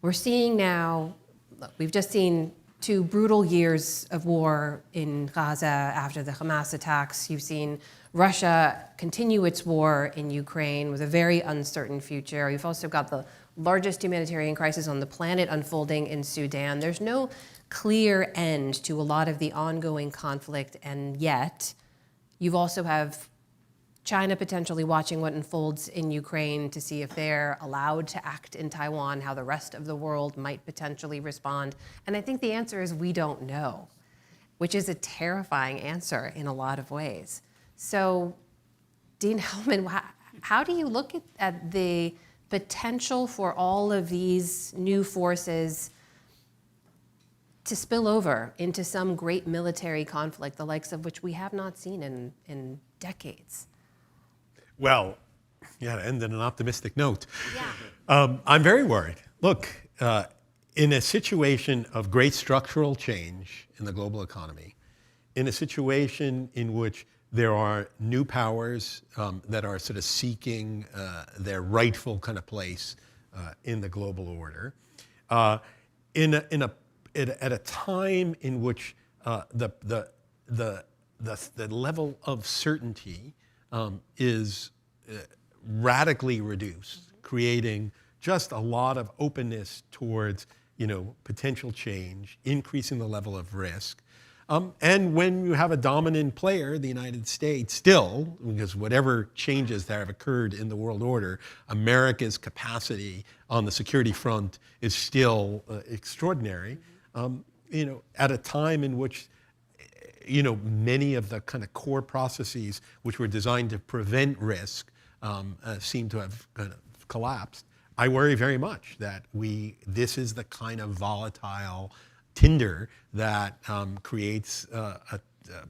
[SPEAKER 3] We're seeing now, look, we've just seen 2 brutal years of war in Gaza after the Hamas attacks. You've seen Russia continue its war in Ukraine with a very uncertain future. You've also got the largest humanitarian crisis on the planet unfolding in Sudan. There's no clear end to a lot of the ongoing conflict, and yet you've also have China potentially watching what unfolds in Ukraine to see if they're allowed to act in Taiwan, how the rest of the world might potentially respond. And I think the answer is we don't know, which is a terrifying answer in a lot of ways. So, Dean Hellman, how do you look at the potential for all of these new forces to spill over into some great military conflict, the likes of which we have not seen in decades?
[SPEAKER 4] Well, yeah, to end on an optimistic note.
[SPEAKER 3] Yeah.
[SPEAKER 4] I'm very worried. Look, in a situation of great structural change in the global economy, in a situation in which there are new powers that are sort of seeking their rightful kind of place in the global order, at a time in which the level of certainty is radically reduced, creating just a lot of openness towards potential change, increasing the level of risk. And when you have a dominant player, the United States, still, because whatever changes that have occurred in the world order, America's capacity on the security front is still extraordinary. At a time in which many of the kind of core processes which were designed to prevent risk seem to have kind of collapsed. I worry very much that this is the kind of volatile tinder that creates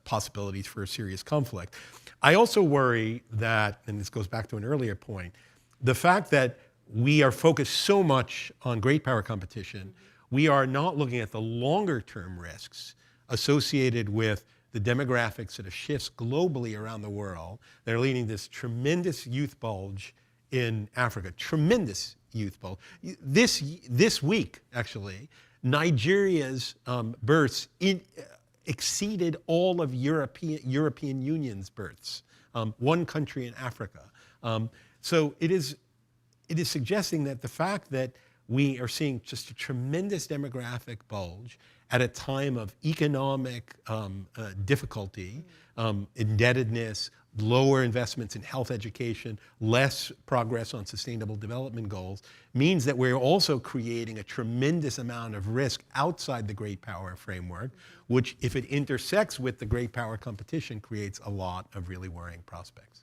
[SPEAKER 4] possibilities for a serious conflict. I also worry that, and this goes back to an earlier point, the fact that we are focused so much on great power competition, we are not looking at the longer term risks associated with the demographic sort of shifts globally around the world that are leading to this tremendous youth bulge in Africa, tremendous youth bulge. This week, actually, Nigeria's births exceeded all of European Union's births, one country in Africa. So it is suggesting that the fact that we are seeing just a tremendous demographic bulge at a time of economic difficulty, indebtedness, lower investments in health education, less progress on sustainable development goals, means that we're also creating a tremendous amount of risk outside the great power framework, which, if it intersects with the great power competition, creates a lot of really worrying prospects.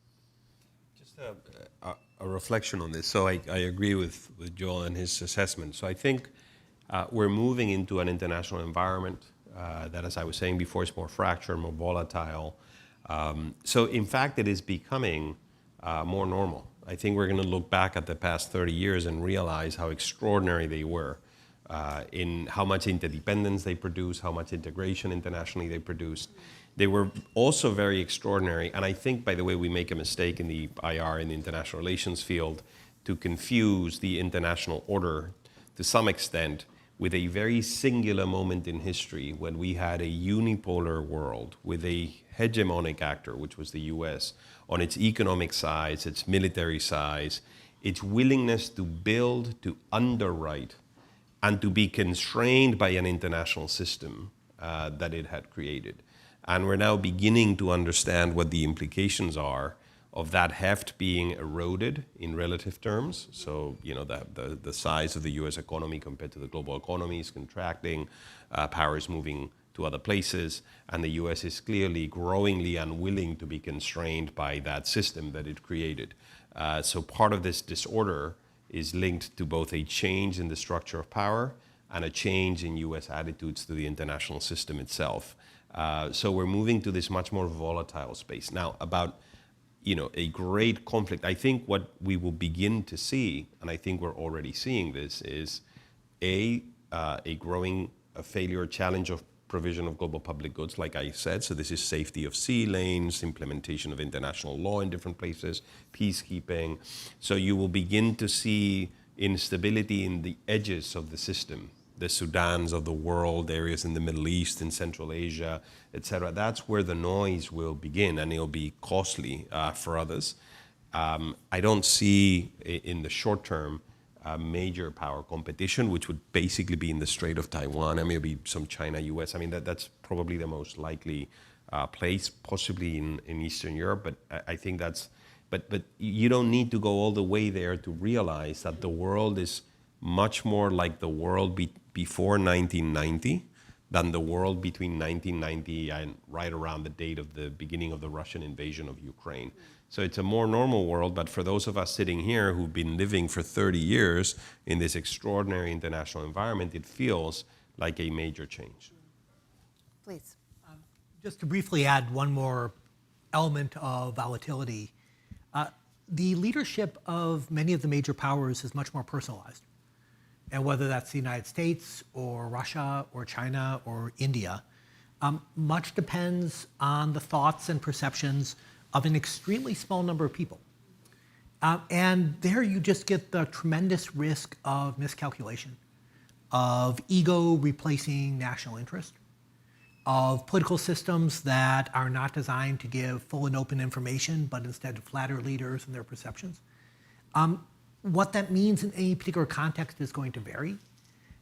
[SPEAKER 5] Just a reflection on this. So I agree with Joel and his assessment. So I think we're moving into an international environment that, as I was saying before, is more fractured, more volatile. So in fact, it is becoming more normal. I think we're going to look back at the past 30 years and realize how extraordinary they were in how much interdependence they produced, how much integration internationally they produced. They were also very extraordinary, and I think, by the way, we make a mistake in the IR, in the international relations field, to confuse the international order to some extent with a very singular moment in history when we had a unipolar world with a hegemonic actor, which was the US, on its economic size, its military size, its willingness to build, to underwrite, and to be constrained by an international system that it had created. And we're now beginning to understand what the implications are of that heft being eroded in relative terms. So, the size of the US economy compared to the global economy is contracting, power is moving to other places, and the US is clearly growingly unwilling to be constrained by that system that it created. So part of this disorder is linked to both a change in the structure of power and a change in US attitudes to the international system itself. So we're moving to this much more volatile space. Now, about a great conflict, I think what we will begin to see, and I think we're already seeing this, is a growing failure, challenge of provision of global public goods, like I said. So this is safety of sea lanes, implementation of international law in different places, peacekeeping. So you will begin to see instability in the edges of the system, the Sudans of the world, areas in the Middle East, in Central Asia, etc. That's where the noise will begin, and it'll be costly for others. I don't see in the short term major power competition, which would basically be in the Strait of Taiwan, and maybe some China-US. I mean, that's probably the most likely place, possibly in Eastern Europe. But I think that's. But you don't need to go all the way there to realize that the world is much more like the world before 1990 than the world between 1990 and right around the date of the beginning of the Russian invasion of Ukraine. So it's a more normal world, but for those of us sitting here who've been living for 30 years in this extraordinary international environment, it feels like a major change.
[SPEAKER 3] Please.
[SPEAKER 6] Just to briefly add one more element of volatility, the leadership of many of the major powers is much more personalized. And whether that's the United States or Russia or China or India, much depends on the thoughts and perceptions of an extremely small number of people. And there you just get the tremendous risk of miscalculation, of ego replacing national interest, of political systems that are not designed to give full and open information, but instead flatter leaders and their perceptions. What that means in any particular context is going to vary,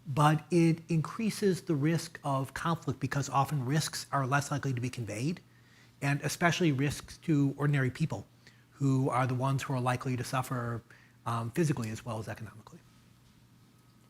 [SPEAKER 6] but it increases the risk of conflict because often risks are less likely to be conveyed, and especially risks to ordinary people who are the ones who are likely to suffer physically as well as economically.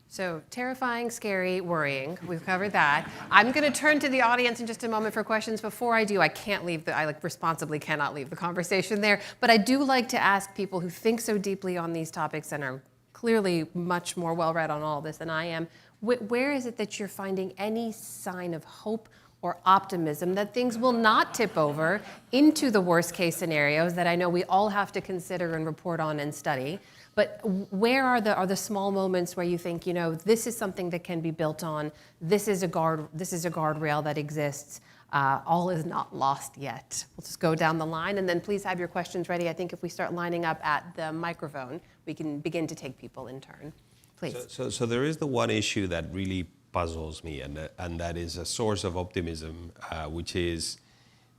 [SPEAKER 3] So terrifying, scary, worrying. We've covered that. I'm going to turn to the audience in just a moment for questions. Before I do, I responsibly cannot leave the conversation there. But I do like to ask people who think so deeply on these topics and are clearly much more well-read on all this than I am, where is it that you're finding any sign of hope or optimism that things will not tip over into the worst-case scenarios that I know we all have to consider and report on and study? But where are the small moments where you think, this is something that can be built on, this is a guardrail that exists, all is not lost yet? We'll just go down the line, and then please have your questions ready. I think if we start lining up at the microphone, we can begin to take people in turn. Please.
[SPEAKER 5] So there is the one issue that really puzzles me, and that is a source of optimism, which is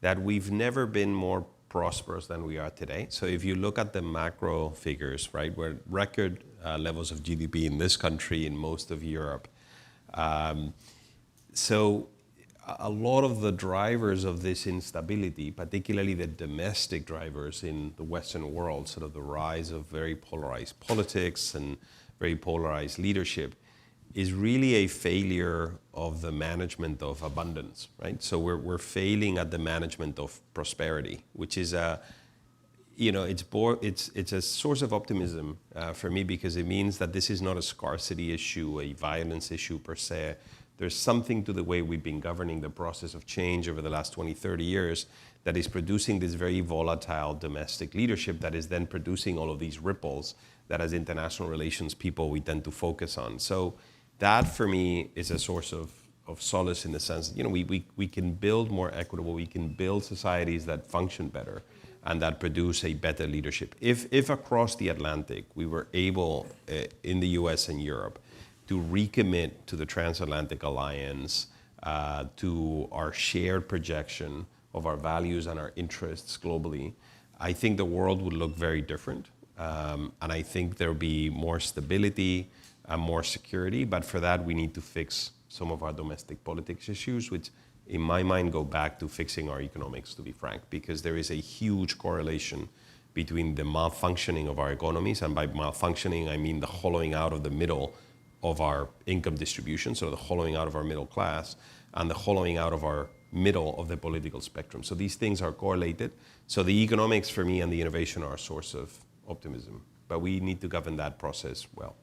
[SPEAKER 5] that we've never been more prosperous than we are today. So if you look at the macro figures, right, we're record levels of GDP in this country, in most of Europe. So a lot of the drivers of this instability, particularly the domestic drivers in the Western world, sort of the rise of very polarized politics and very polarized leadership, is really a failure of the management of abundance, right? So we're failing at the management of prosperity, which is it's a source of optimism for me, because it means that this is not a scarcity issue, a violence issue per se. There's something to the way we've been governing the process of change over the last 20, 30 years that is producing this very volatile domestic leadership that is then producing all of these ripples that as international relations people we tend to focus on. So that for me is a source of solace in the sense that we can build more equitable, we can build societies that function better and that produce a better leadership. If across the Atlantic we were able in the US and Europe to recommit to the transatlantic alliance, to our shared projection of our values and our interests globally, I think the world would look very different. And I think there'll be more stability and more security, but for that we need to fix some of our domestic politics issues, which in my mind go back to fixing our economics, to be frank, because there is a huge correlation between the malfunctioning of our economies, and by malfunctioning I mean the hollowing out of the middle of our income distribution, so the hollowing out of our middle class, and the hollowing out of our middle of the political spectrum. So these things are correlated. So the economics for me and the innovation are a source of optimism, but we need to govern that process well.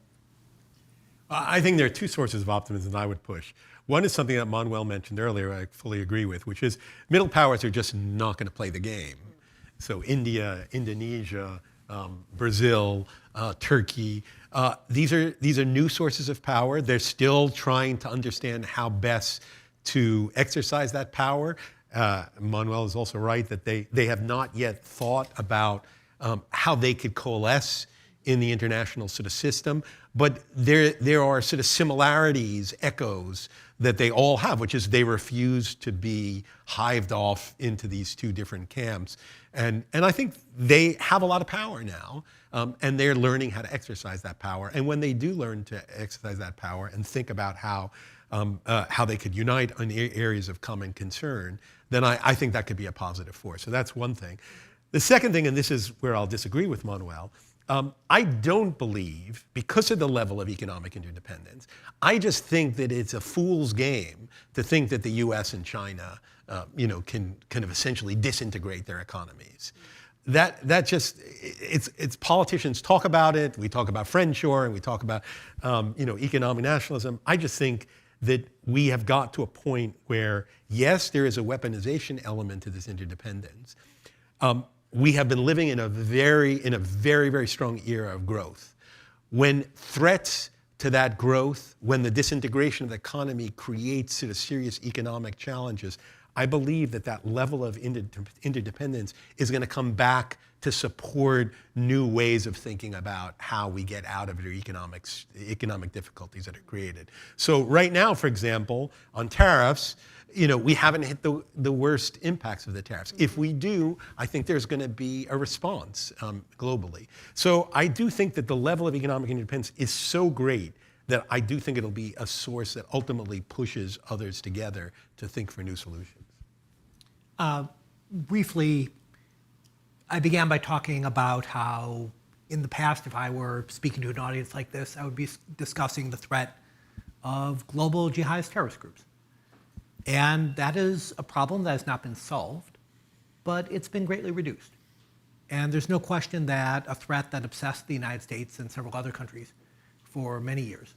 [SPEAKER 4] I think there are two sources of optimism I would push. One is something that Manuel mentioned earlier, I fully agree with, which is middle powers are just not going to play the game. So India, Indonesia, Brazil, Turkey, these are new sources of power. They're still trying to understand how best to exercise that power. Manuel is also right that they have not yet thought about how they could coalesce in the international sort of system, but there are sort of similarities, echoes that they all have, which is they refuse to be hived off into these two different camps. And I think they have a lot of power now, and they're learning how to exercise that power. And when they do learn to exercise that power and think about how they could unite on areas of common concern, then I think that could be a positive force. So that's one thing. The second thing, and this is where I'll disagree with Manuel, I don't believe, because of the level of economic interdependence, I just think that it's a fool's game to think that the US and China can kind of essentially disintegrate their economies. That just, it's politicians talk about it, we talk about friendshoring, we talk about economic nationalism. I just think that we have got to a point where, yes, there is a weaponization element to this interdependence. We have been living in a very, very strong era of growth. When threats to that growth, when the disintegration of the economy creates sort of serious economic challenges, I believe that that level of interdependence is going to come back to support new ways of thinking about how we get out of the economic difficulties that are created. So right now, for example, on tariffs, we haven't hit the worst impacts of the tariffs. If we do, I think there's going to be a response globally. So I do think that the level of economic independence is so great that I do think it'll be a source that ultimately pushes others together to think for new solutions.
[SPEAKER 6] Briefly, I began by talking about how in the past, if I were speaking to an audience like this, I would be discussing the threat of global jihadist terrorist groups. And that is a problem that has not been solved, but it's been greatly reduced. And there's no question that a threat that obsessed the United States and several other countries for many years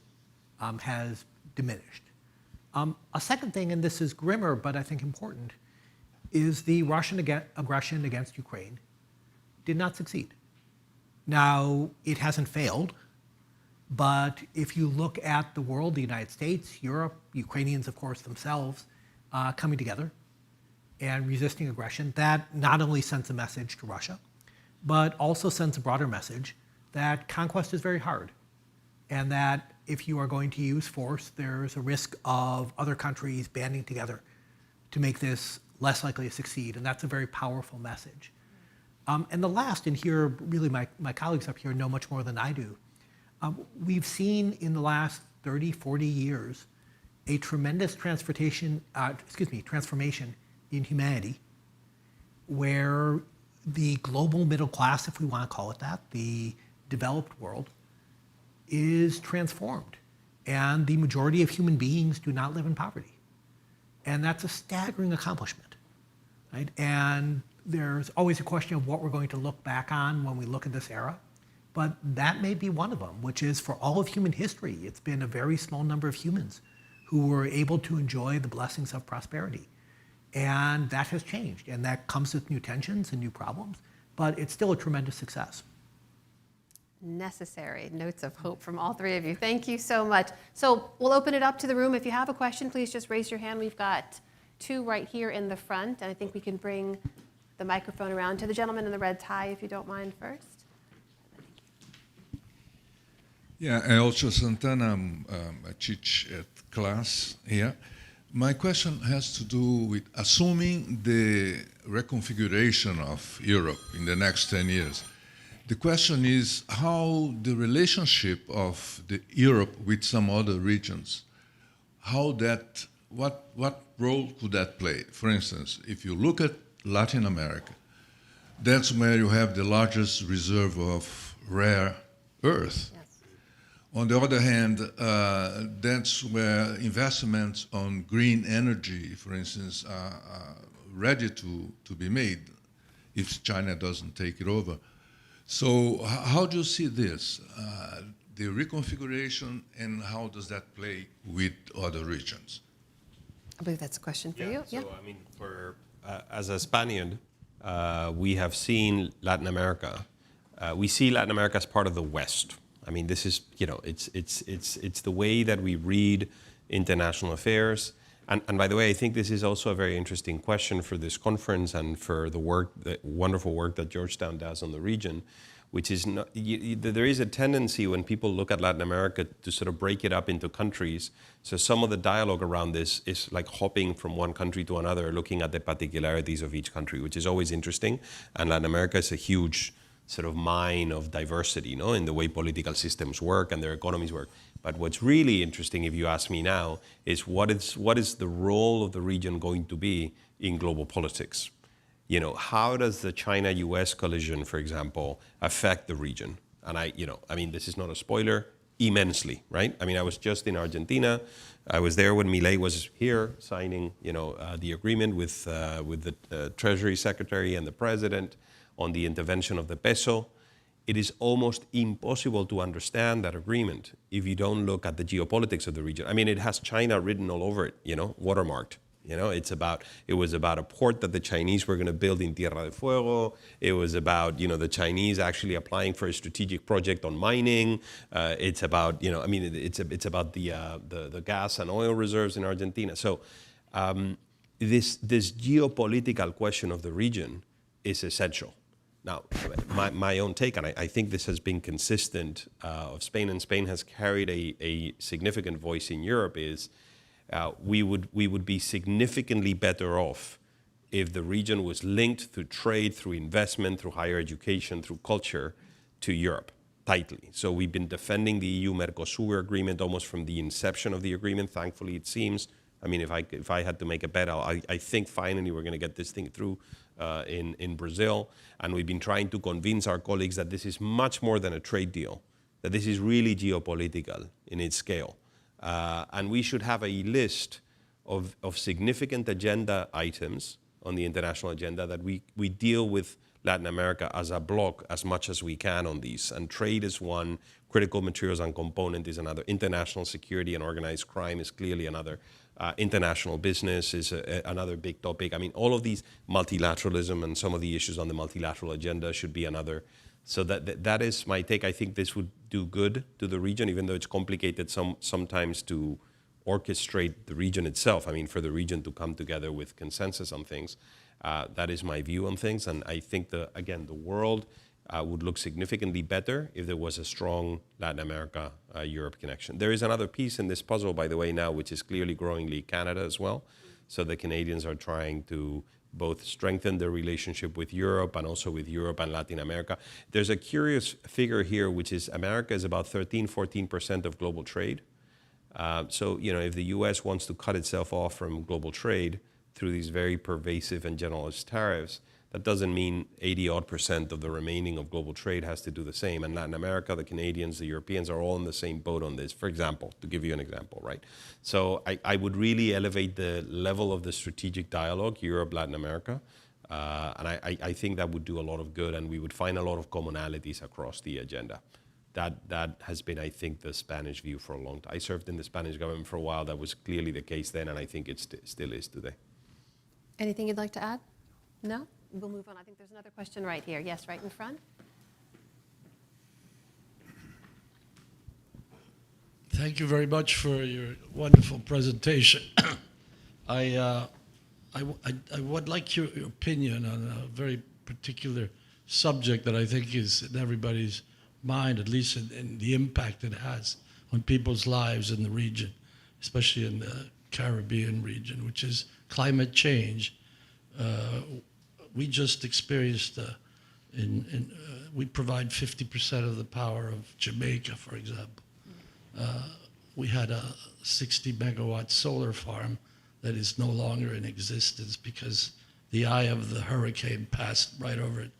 [SPEAKER 6] has diminished. A second thing, and this is grimmer, but I think important, is the Russian aggression against Ukraine did not succeed. Now, it hasn't failed, but if you look at the world, the United States, Europe, Ukrainians, of course, themselves, coming together and resisting aggression, that not only sends a message to Russia, but also sends a broader message that conquest is very hard, and that if you are going to use force, there's a risk of other countries banding together to make this less likely to succeed, and that's a very powerful message. And the last, and here really my colleagues up here know much more than I do, we've seen in the last 30, 40 years a tremendous transformation in humanity, where the global middle class, if we want to call it that, the developed world, is transformed. And the majority of human beings do not live in poverty. And that's a staggering accomplishment, right? And there's always a question of what we're going to look back on when we look at this era. But that may be one of them, which is for all of human history, it's been a very small number of humans who were able to enjoy the blessings of prosperity. And that has changed, and that comes with new tensions and new problems, but it's still a tremendous success.
[SPEAKER 3] Necessary notes of hope from all three of you. Thank you so much. So we'll open it up to the room. If you have a question, please just raise your hand. We've got two right here in the front, and I think we can bring the microphone around to the gentleman in the red tie, if you don't mind first.
[SPEAKER 7] Yeah, Elcio Santana, I teach at class here. My question has to do with assuming the reconfiguration of Europe in the next 10 years. The question is how the relationship of the Europe with some other regions, what role could that play? For instance, if you look at Latin America, that's where you have the largest reserve of rare earth. Yes. On the other hand, that's where investments on green energy, for instance, are ready to be made if China doesn't take it over. So how do you see this, the reconfiguration, and how does that play with other regions?
[SPEAKER 3] I believe that's a question for you.
[SPEAKER 5] So, I mean, as a Spaniard, we have seen Latin America. We see Latin America as part of the West. I mean, this is, it's the way that we read international affairs. And by the way, I think this is also a very interesting question for this conference and for the wonderful work that Georgetown does on the region, which is there is a tendency when people look at Latin America to sort of break it up into countries. So some of the dialogue around this is like hopping from one country to another, looking at the particularities of each country, which is always interesting. And Latin America is a huge sort of mine of diversity, in the way political systems work and their economies work. But what's really interesting, if you ask me now, is what is the role of the region going to be in global politics? How does the China-US collision, for example, affect the region? And this is not a spoiler, immensely, right? I mean, I was just in Argentina. I was there when Milei was here signing, the agreement with the Treasury Secretary and the President on the intervention of the peso. it is almost impossible to understand that agreement if you don't look at the geopolitics of the region. I mean, it has China written all over it, watermarked. It was about a port that the Chinese were going to build in Tierra del Fuego. It was about, the Chinese actually applying for a strategic project on mining. It's about, it's about the gas and oil reserves in Argentina. So this geopolitical question of the region is essential. Now, my own take, and I think this has been consistent of Spain, and Spain has carried a significant voice in Europe, is we would be significantly better off if the region was linked through trade, through investment, through higher education, through culture to Europe tightly. So we've been defending the EU-Mercosur agreement almost from the inception of the agreement. Thankfully, it seems. I mean, if I had to make a bet, I think finally we're going to get this thing through in Brazil. And we've been trying to convince our colleagues that this is much more than a trade deal, that this is really geopolitical in its scale. And we should have a list of significant agenda items on the international agenda that we deal with Latin America as a bloc as much as we can on these. And trade is one, critical materials and component is another, international security and organized crime is clearly another. International business is another big topic. I mean, all of these, multilateralism and some of the issues on the multilateral agenda should be another. So that is my take. I think this would do good to the region, even though it's complicated sometimes to orchestrate the region itself. I mean, for the region to come together with consensus on things. That is my view on things. And I think, the world would look significantly better if there was a strong Latin America-Europe connection. There is another piece in this puzzle, by the way, now, which is clearly growingly Canada as well. So the Canadians are trying to both strengthen their relationship with Europe and also with Europe and Latin America. There's a curious figure here, which is America is about 13-14% of global trade. So, if the U.S. wants to cut itself off from global trade through these very pervasive and generalist tariffs, that doesn't mean 80-odd% of the remaining of global trade has to do the same. And Latin America, the Canadians, the Europeans are all in the same boat on this, for example, to give you an example, right? So I would really elevate the level of the strategic dialogue, Europe, Latin America. And I think that would do a lot of good, and we would find a lot of commonalities across the agenda. That has been, I think, the Spanish view for a long time. I served in the Spanish government for a while. That was clearly the case then, and I think it still is today.
[SPEAKER 3] Anything you'd like to add? No? We'll move on. I think there's another question right here. Yes, right in front.
[SPEAKER 8] Thank you very much for your wonderful presentation. I would like your opinion on a very particular subject that I think is in everybody's mind, at least in the impact it has on people's lives in the region, especially in the Caribbean region, which is climate change. We just experienced, we provide 50% of the power of Jamaica, for example. We had a 60 megawatt solar farm that is no longer in existence because the eye of the hurricane passed right over it.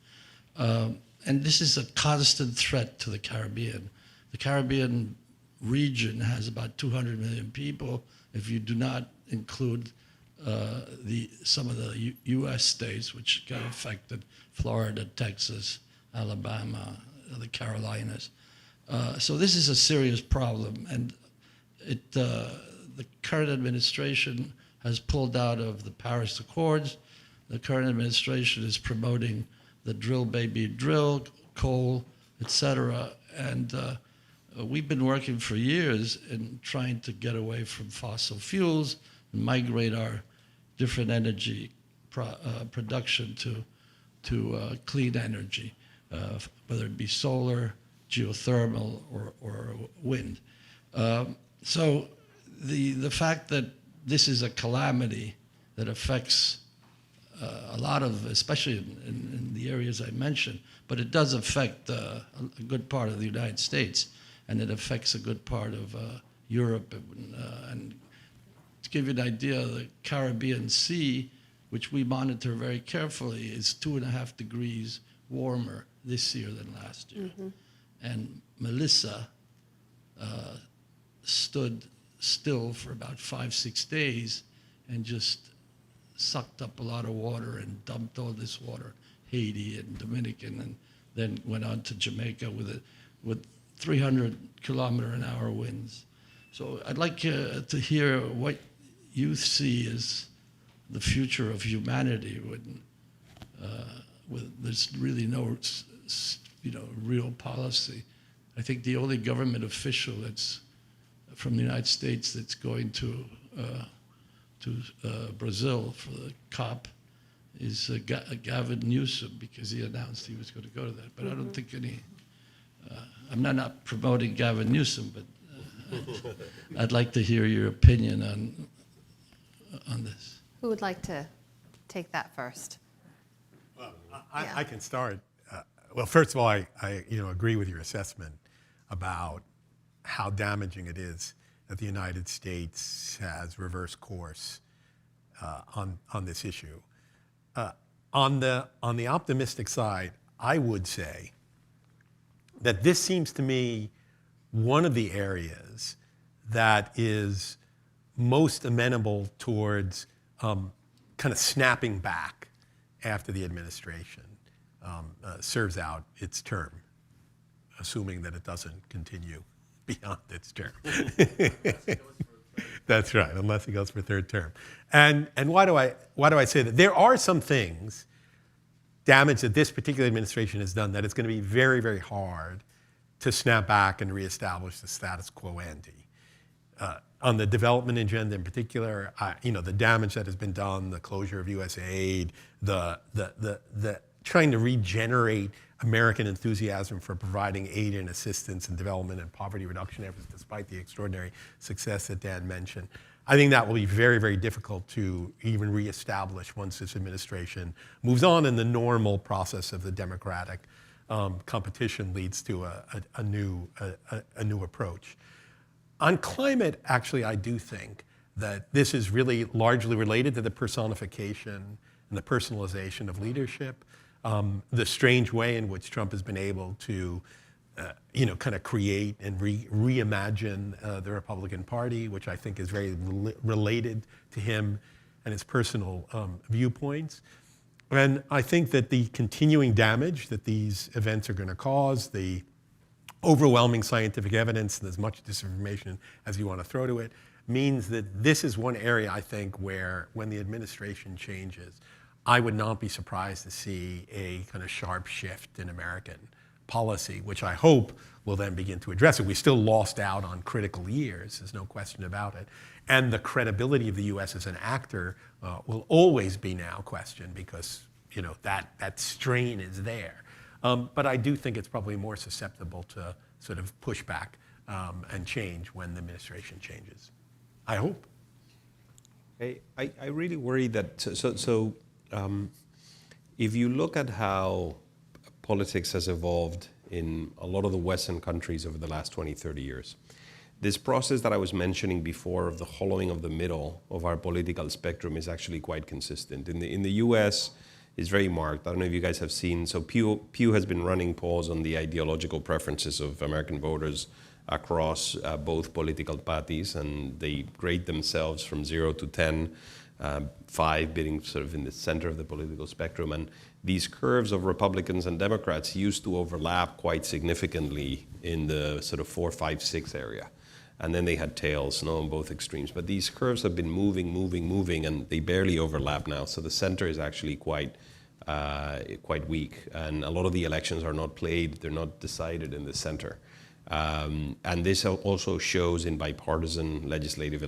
[SPEAKER 8] And this is a constant threat to the Caribbean. The Caribbean region has about 200 million people. If you do not include some of the U.S. states which got affected, Florida, Texas, Alabama, the Carolinas. So this is a serious problem, and the current administration has pulled out of the Paris Accords. The current administration is promoting the drill, baby, drill, coal, etc. And we've been working for years in trying to get away from fossil fuels and migrate our different energy production to clean energy, whether it be solar, geothermal, or wind. So the fact that this is a calamity that affects a lot of, especially in the areas I mentioned, but it does affect a good part of the United States, and it affects a good part of Europe. And to give you an idea, the Caribbean Sea, which we monitor very carefully, is 2.5 degrees warmer this year than last year. Mm-hmm. And Melissa stood still for about 5-6 days and just sucked up a lot of water and dumped all this water, Haiti and Dominican, and then went on to Jamaica with 300-kilometer-an-hour winds. So I'd like to hear what you see as the future of humanity when there's really no real policy. I think the only government official that's from the United States that's going to Brazil for the COP is Gavin Newsom, because he announced he was going to go to that. But I don't think any. I'm not promoting Gavin Newsom, but I'd like to hear your opinion on this.
[SPEAKER 3] Who would like to take that first?
[SPEAKER 4] Well, I can start. Well, first of all, I agree with your assessment about how damaging it is that the United States has reversed course on this issue. On the optimistic side, I would say that this seems to me one of the areas that is most amenable towards kind of snapping back after the administration serves out its term, assuming that it doesn't continue beyond its term. That's right, unless it goes for a third term. And why do I say that? There are some things, damage that this particular administration has done, that it's going to be very, very hard to snap back and reestablish the status quo ante. On the development agenda in particular, the damage that has been done, the closure of USAID, the trying to regenerate American enthusiasm for providing aid and assistance and development and poverty reduction efforts, despite the extraordinary success that Dan mentioned. I think that will be very, very difficult to even reestablish once this administration moves on and the normal process of the democratic competition leads to a new approach. On climate, actually, I do think that this is really largely related to the personification and the personalization of leadership. The strange way in which Trump has been able to, kind of create and reimagine the Republican Party, which I think is very related to him and his personal viewpoints. And I think that the continuing damage that these events are going to cause, the overwhelming scientific evidence and as much disinformation as you want to throw to it, means that this is one area, I think, where when the administration changes, I would not be surprised to see a kind of sharp shift in American policy, which I hope will then begin to address it. We still lost out on critical years, there's no question about it. And the credibility of the US as an actor will always be now questioned because that strain is there. But I do think it's probably more susceptible to sort of pushback and change when the administration changes. I hope.
[SPEAKER 5] I really worry that, if you look at how politics has evolved in a lot of the Western countries over the last 20, 30 years, this process that I was mentioning before of the hollowing of the middle of our political spectrum is actually quite consistent. In the US, it's very marked. I don't know if you guys have seen, so Pew has been running polls on the ideological preferences of American voters across both political parties, and they grade themselves from 0 to 10, 5 being sort of in the center of the political spectrum. And these curves of Republicans and Democrats used to overlap quite significantly in the sort of 4, 5, 6 area. And then they had tails on both extremes. But these curves have been moving, and they barely overlap now. So the center is actually quite weak. And a lot of the elections are not played, they're not decided in the center. And this also shows in bipartisan legislative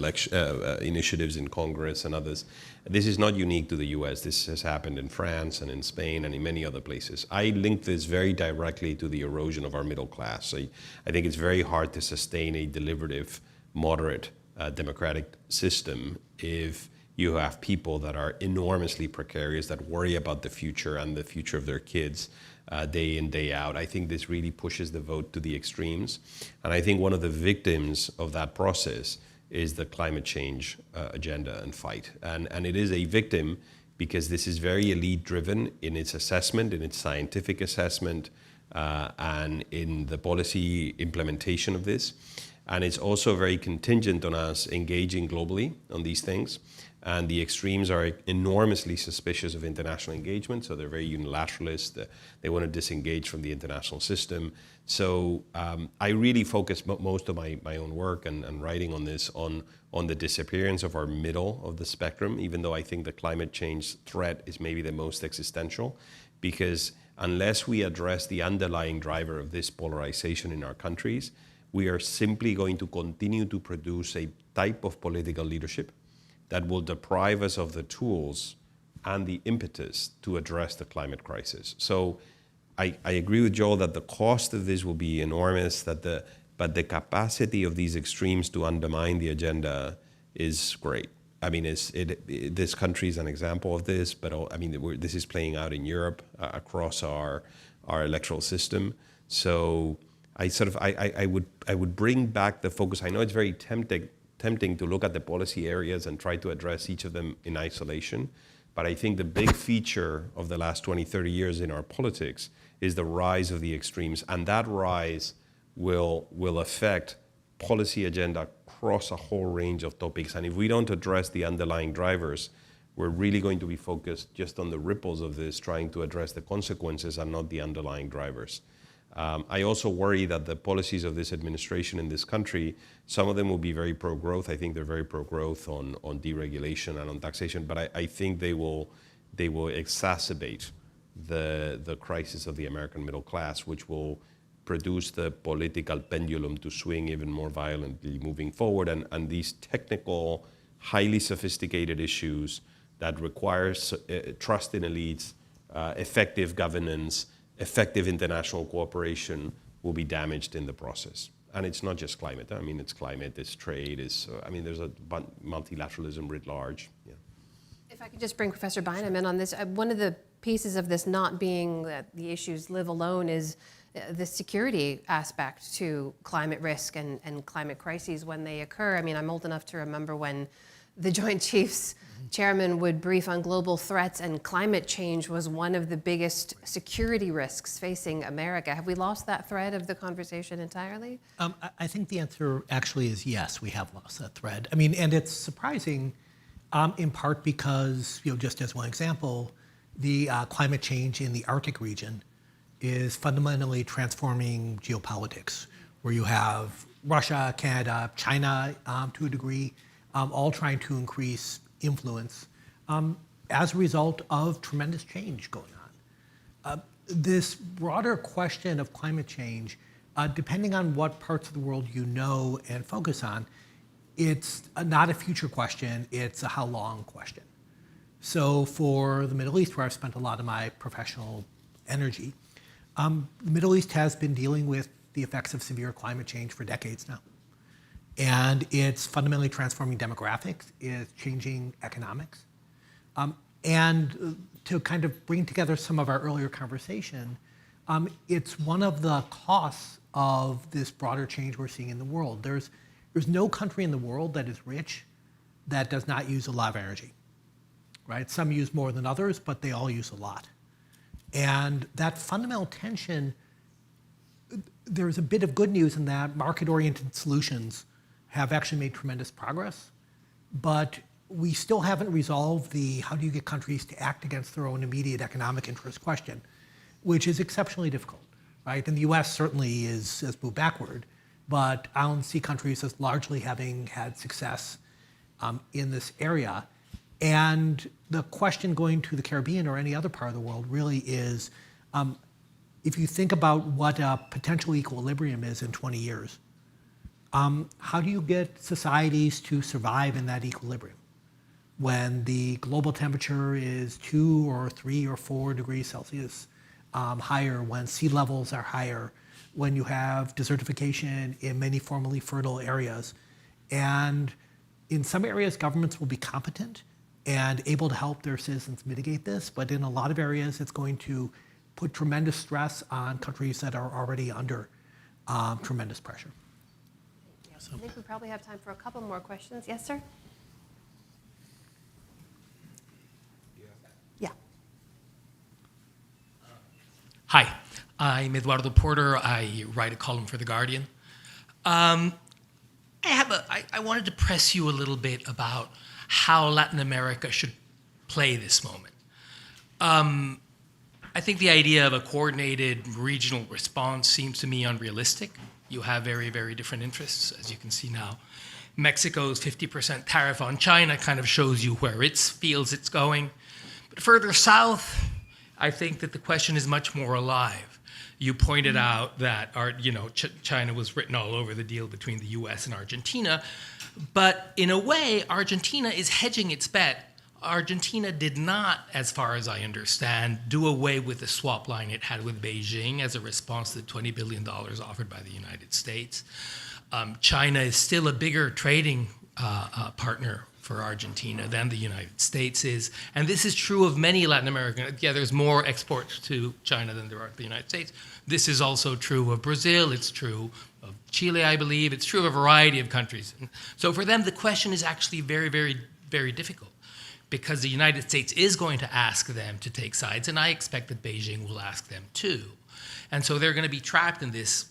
[SPEAKER 5] initiatives in Congress and others. This is not unique to the US. This has happened in France and in Spain and in many other places. I link this very directly to the erosion of our middle class. I think it's very hard to sustain a deliberative, moderate, democratic system if you have people that are enormously precarious, that worry about the future and the future of their kids day in, day out. I think this really pushes the vote to the extremes. And I think one of the victims of that process is the climate change agenda and fight. And it is a victim because this is very elite driven in its assessment, in its scientific assessment, and in the policy implementation of this. And it's also very contingent on us engaging globally on these things. And the extremes are enormously suspicious of international engagement, so they're very unilateralist. They want to disengage from the international system. So I really focus most of my own work and writing on this on the disappearance of our middle of the spectrum, even though I think the climate change threat is maybe the most existential, because unless we address the underlying driver of this polarization in our countries, we are simply going to continue to produce a type of political leadership that will deprive us of the tools and the impetus to address the climate crisis. So I agree with Joel that the cost of this will be enormous, but the capacity of these extremes to undermine the agenda is great. I mean, this country is an example of this, but I mean, this is playing out in Europe across our electoral system. So I would bring back the focus. I know it's very tempting to look at the policy areas and try to address each of them in isolation. But I think the big feature of the last 20, 30 years in our politics is the rise of the extremes. And that rise will affect policy agenda across a whole range of topics. And if we don't address the underlying drivers, we're really going to be focused just on the ripples of this, trying to address the consequences and not the underlying drivers. I also worry that the policies of this administration in this country, some of them will be very pro-growth. I think they're very pro-growth on deregulation and on taxation, but I think they will exacerbate the crisis of the American middle class, which will produce the political pendulum to swing even more violently moving forward. And these technical, highly sophisticated issues that requires trust in elites, effective governance, effective international cooperation will be damaged in the process. And it's not just climate. I mean, it's climate, it's trade, there's a multilateralism writ large. Yeah.
[SPEAKER 3] If I could just bring Professor Bynum in on this, one of the pieces of this not being that the issues live alone is the security aspect to climate risk and climate crises when they occur. I mean, I'm old enough to remember when the Joint Chiefs chairman would brief on global threats, and climate change was one of the biggest security risks facing America. Have we lost that thread of the conversation entirely?
[SPEAKER 6] I think the answer actually is yes, we have lost that thread. I mean, and it's surprising in part because, just as one example, the climate change in the Arctic region is fundamentally transforming geopolitics, where you have Russia, Canada, China to a degree, all trying to increase influence as a result of tremendous change going on. This broader question of climate change, depending on what parts of the world you know and focus on, it's not a future question, it's a how long question. So for the Middle East, where I've spent a lot of my professional energy, the Middle East has been dealing with the effects of severe climate change for decades now. And it's fundamentally transforming demographics, it's changing economics. And to kind of bring together some of our earlier conversation, it's one of the costs of this broader change we're seeing in the world. There's no country in the world that is rich that does not use a lot of energy, right? Some use more than others, but they all use a lot. And that fundamental tension, there's a bit of good news in that market-oriented solutions have actually made tremendous progress, but we still haven't resolved the how do you get countries to act against their own immediate economic interest question, which is exceptionally difficult, right? And the US certainly has moved backward, but I don't see countries as largely having had success in this area. And the question going to the Caribbean or any other part of the world really is, if you think about what a potential equilibrium is in 20 years, how do you get societies to survive in that equilibrium when the global temperature is 2 or 3 or 4 degrees Celsius higher, when sea levels are higher, when you have desertification in many formerly fertile areas? And in some areas, governments will be competent and able to help their citizens mitigate this, but in a lot of areas, it's going to put tremendous stress on countries that are already under tremendous pressure.
[SPEAKER 3] I think we probably have time for a couple more questions. Yes, sir? Yeah.
[SPEAKER 9] Hi, I'm Eduardo Porter. I write a column for The Guardian. I wanted to press you a little bit about how Latin America should play this moment. I think the idea of a coordinated regional response seems to me unrealistic. You have very, very different interests, as you can see now. Mexico's 50% tariff on China kind of shows you where it feels it's going. But further south, I think that the question is much more alive. You pointed out that China was written all over the deal between the US and Argentina, but in a way, Argentina is hedging its bet. Argentina did not, as far as I understand, do away with the swap line it had with Beijing as a response to the $20 billion offered by the United States. China is still a bigger trading partner for Argentina than the United States is. And this is true of many Latin American. Yeah, there's more exports to China than there are to the United States. This is also true of Brazil. It's true of Chile, I believe. It's true of a variety of countries. And so for them, the question is actually very, very, very difficult, because the United States is going to ask them to take sides, and I expect that Beijing will ask them too. And so they're going to be trapped in this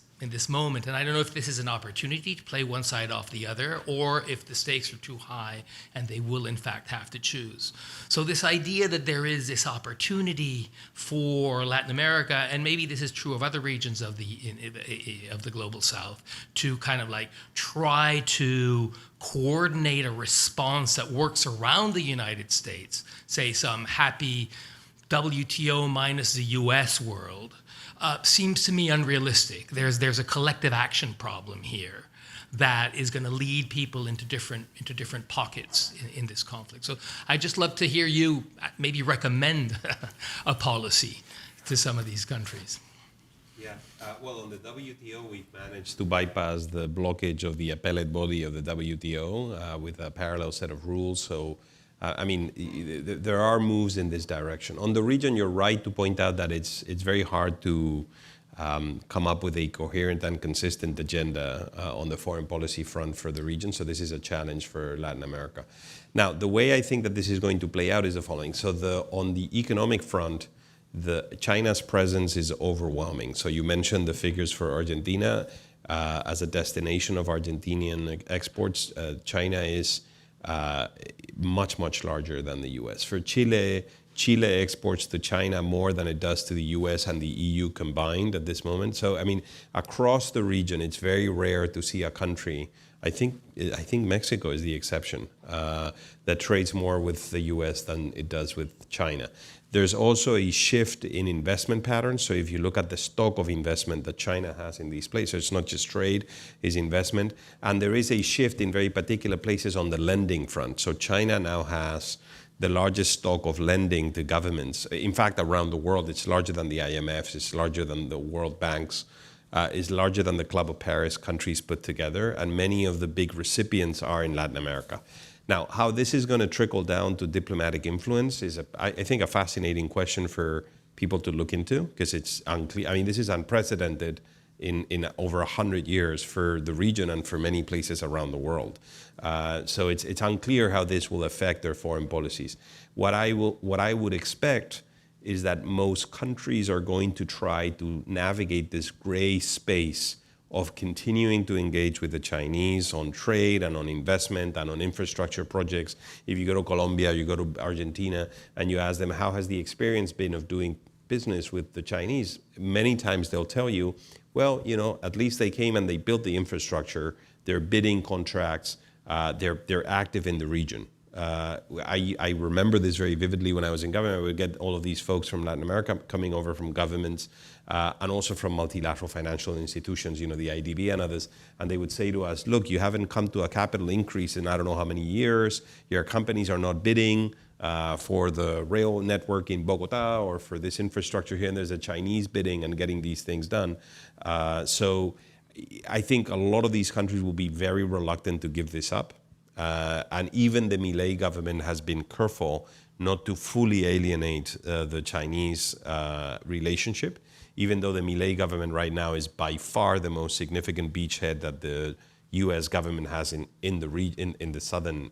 [SPEAKER 9] moment, and I don't know if this is an opportunity to play one side off the other, or if the stakes are too high and they will in fact have to choose. So this idea that there is this opportunity for Latin America, and maybe this is true of other regions of the global south, to kind of like try to coordinate a response that works around the United States, say some happy WTO minus the US world, seems to me unrealistic. There's a collective action problem here that is going to lead people into different pockets in this conflict. So I'd just love to hear you maybe recommend a policy to some of these countries.
[SPEAKER 5] Yeah, well, on the WTO, we've managed to bypass the blockage of the appellate body of the WTO with a parallel set of rules. So, there are moves in this direction. On the region, you're right to point out that it's very hard to come up with a coherent and consistent agenda on the foreign policy front for the region. So this is a challenge for Latin America. Now, the way I think that this is going to play out is the following. So on the economic front, China's presence is overwhelming. So you mentioned the figures for Argentina. As a destination of Argentinian exports, China is much, much larger than the US. For Chile exports to China more than it does to the US and the EU combined at this moment. So, across the region, it's very rare to see a country, I think Mexico is the exception, that trades more with the US than it does with China. There's also a shift in investment patterns. So if you look at the stock of investment that China has in these places, it's not just trade, it's investment. And there is a shift in very particular places on the lending front. So China now has the largest stock of lending to governments. In fact, around the world, it's larger than the IMFs, it's larger than the World Banks, is larger than the Club of Paris countries put together. And many of the big recipients are in Latin America. Now, how this is going to trickle down to diplomatic influence is, I think, a fascinating question for people to look into, because it's unclear. This is unprecedented in over 100 years for the region and for many places around the world. So it's unclear how this will affect their foreign policies. What I would expect is that most countries are going to try to navigate this gray space of continuing to engage with the Chinese on trade and on investment and on infrastructure projects. If you go to Colombia, you go to Argentina, and you ask them, how has the experience been of doing business with the Chinese? Many times they'll tell you, well, at least they came and they built the infrastructure, they're bidding contracts, they're active in the region. I remember this very vividly when I was in government. I would get all of these folks from Latin America coming over from governments and also from multilateral financial institutions, the IDB and others, and they would say to us, look, you haven't come to a capital increase in I don't know how many years, your companies are not bidding for the rail network in Bogota or for this infrastructure here, and there's a Chinese bidding and getting these things done. So I think a lot of these countries will be very reluctant to give this up. And even the Milei government has been careful not to fully alienate the Chinese relationship, even though the Milei government right now is by far the most significant beachhead that the U.S. government has in the southern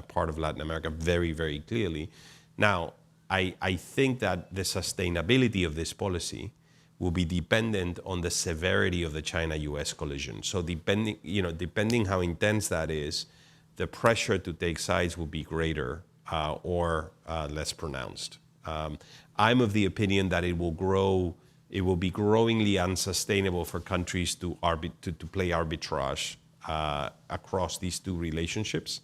[SPEAKER 5] part of Latin America, very, very clearly. Now, I think that the sustainability of this policy will be dependent on the severity of the China-U.S. collision. So depending how intense that is, the pressure to take sides will be greater or less pronounced. I'm of the opinion that it will be growingly unsustainable for countries to play arbitrage across these two relationships,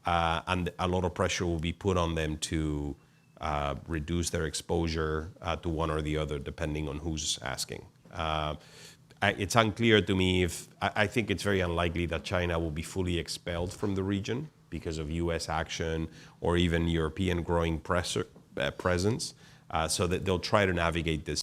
[SPEAKER 5] and a lot of pressure will be put on them to reduce their exposure to one or the other, depending on who's asking. It's unclear to me I think it's very unlikely that China will be fully expelled from the region because of US action or even European growing presence. So that they'll try to navigate this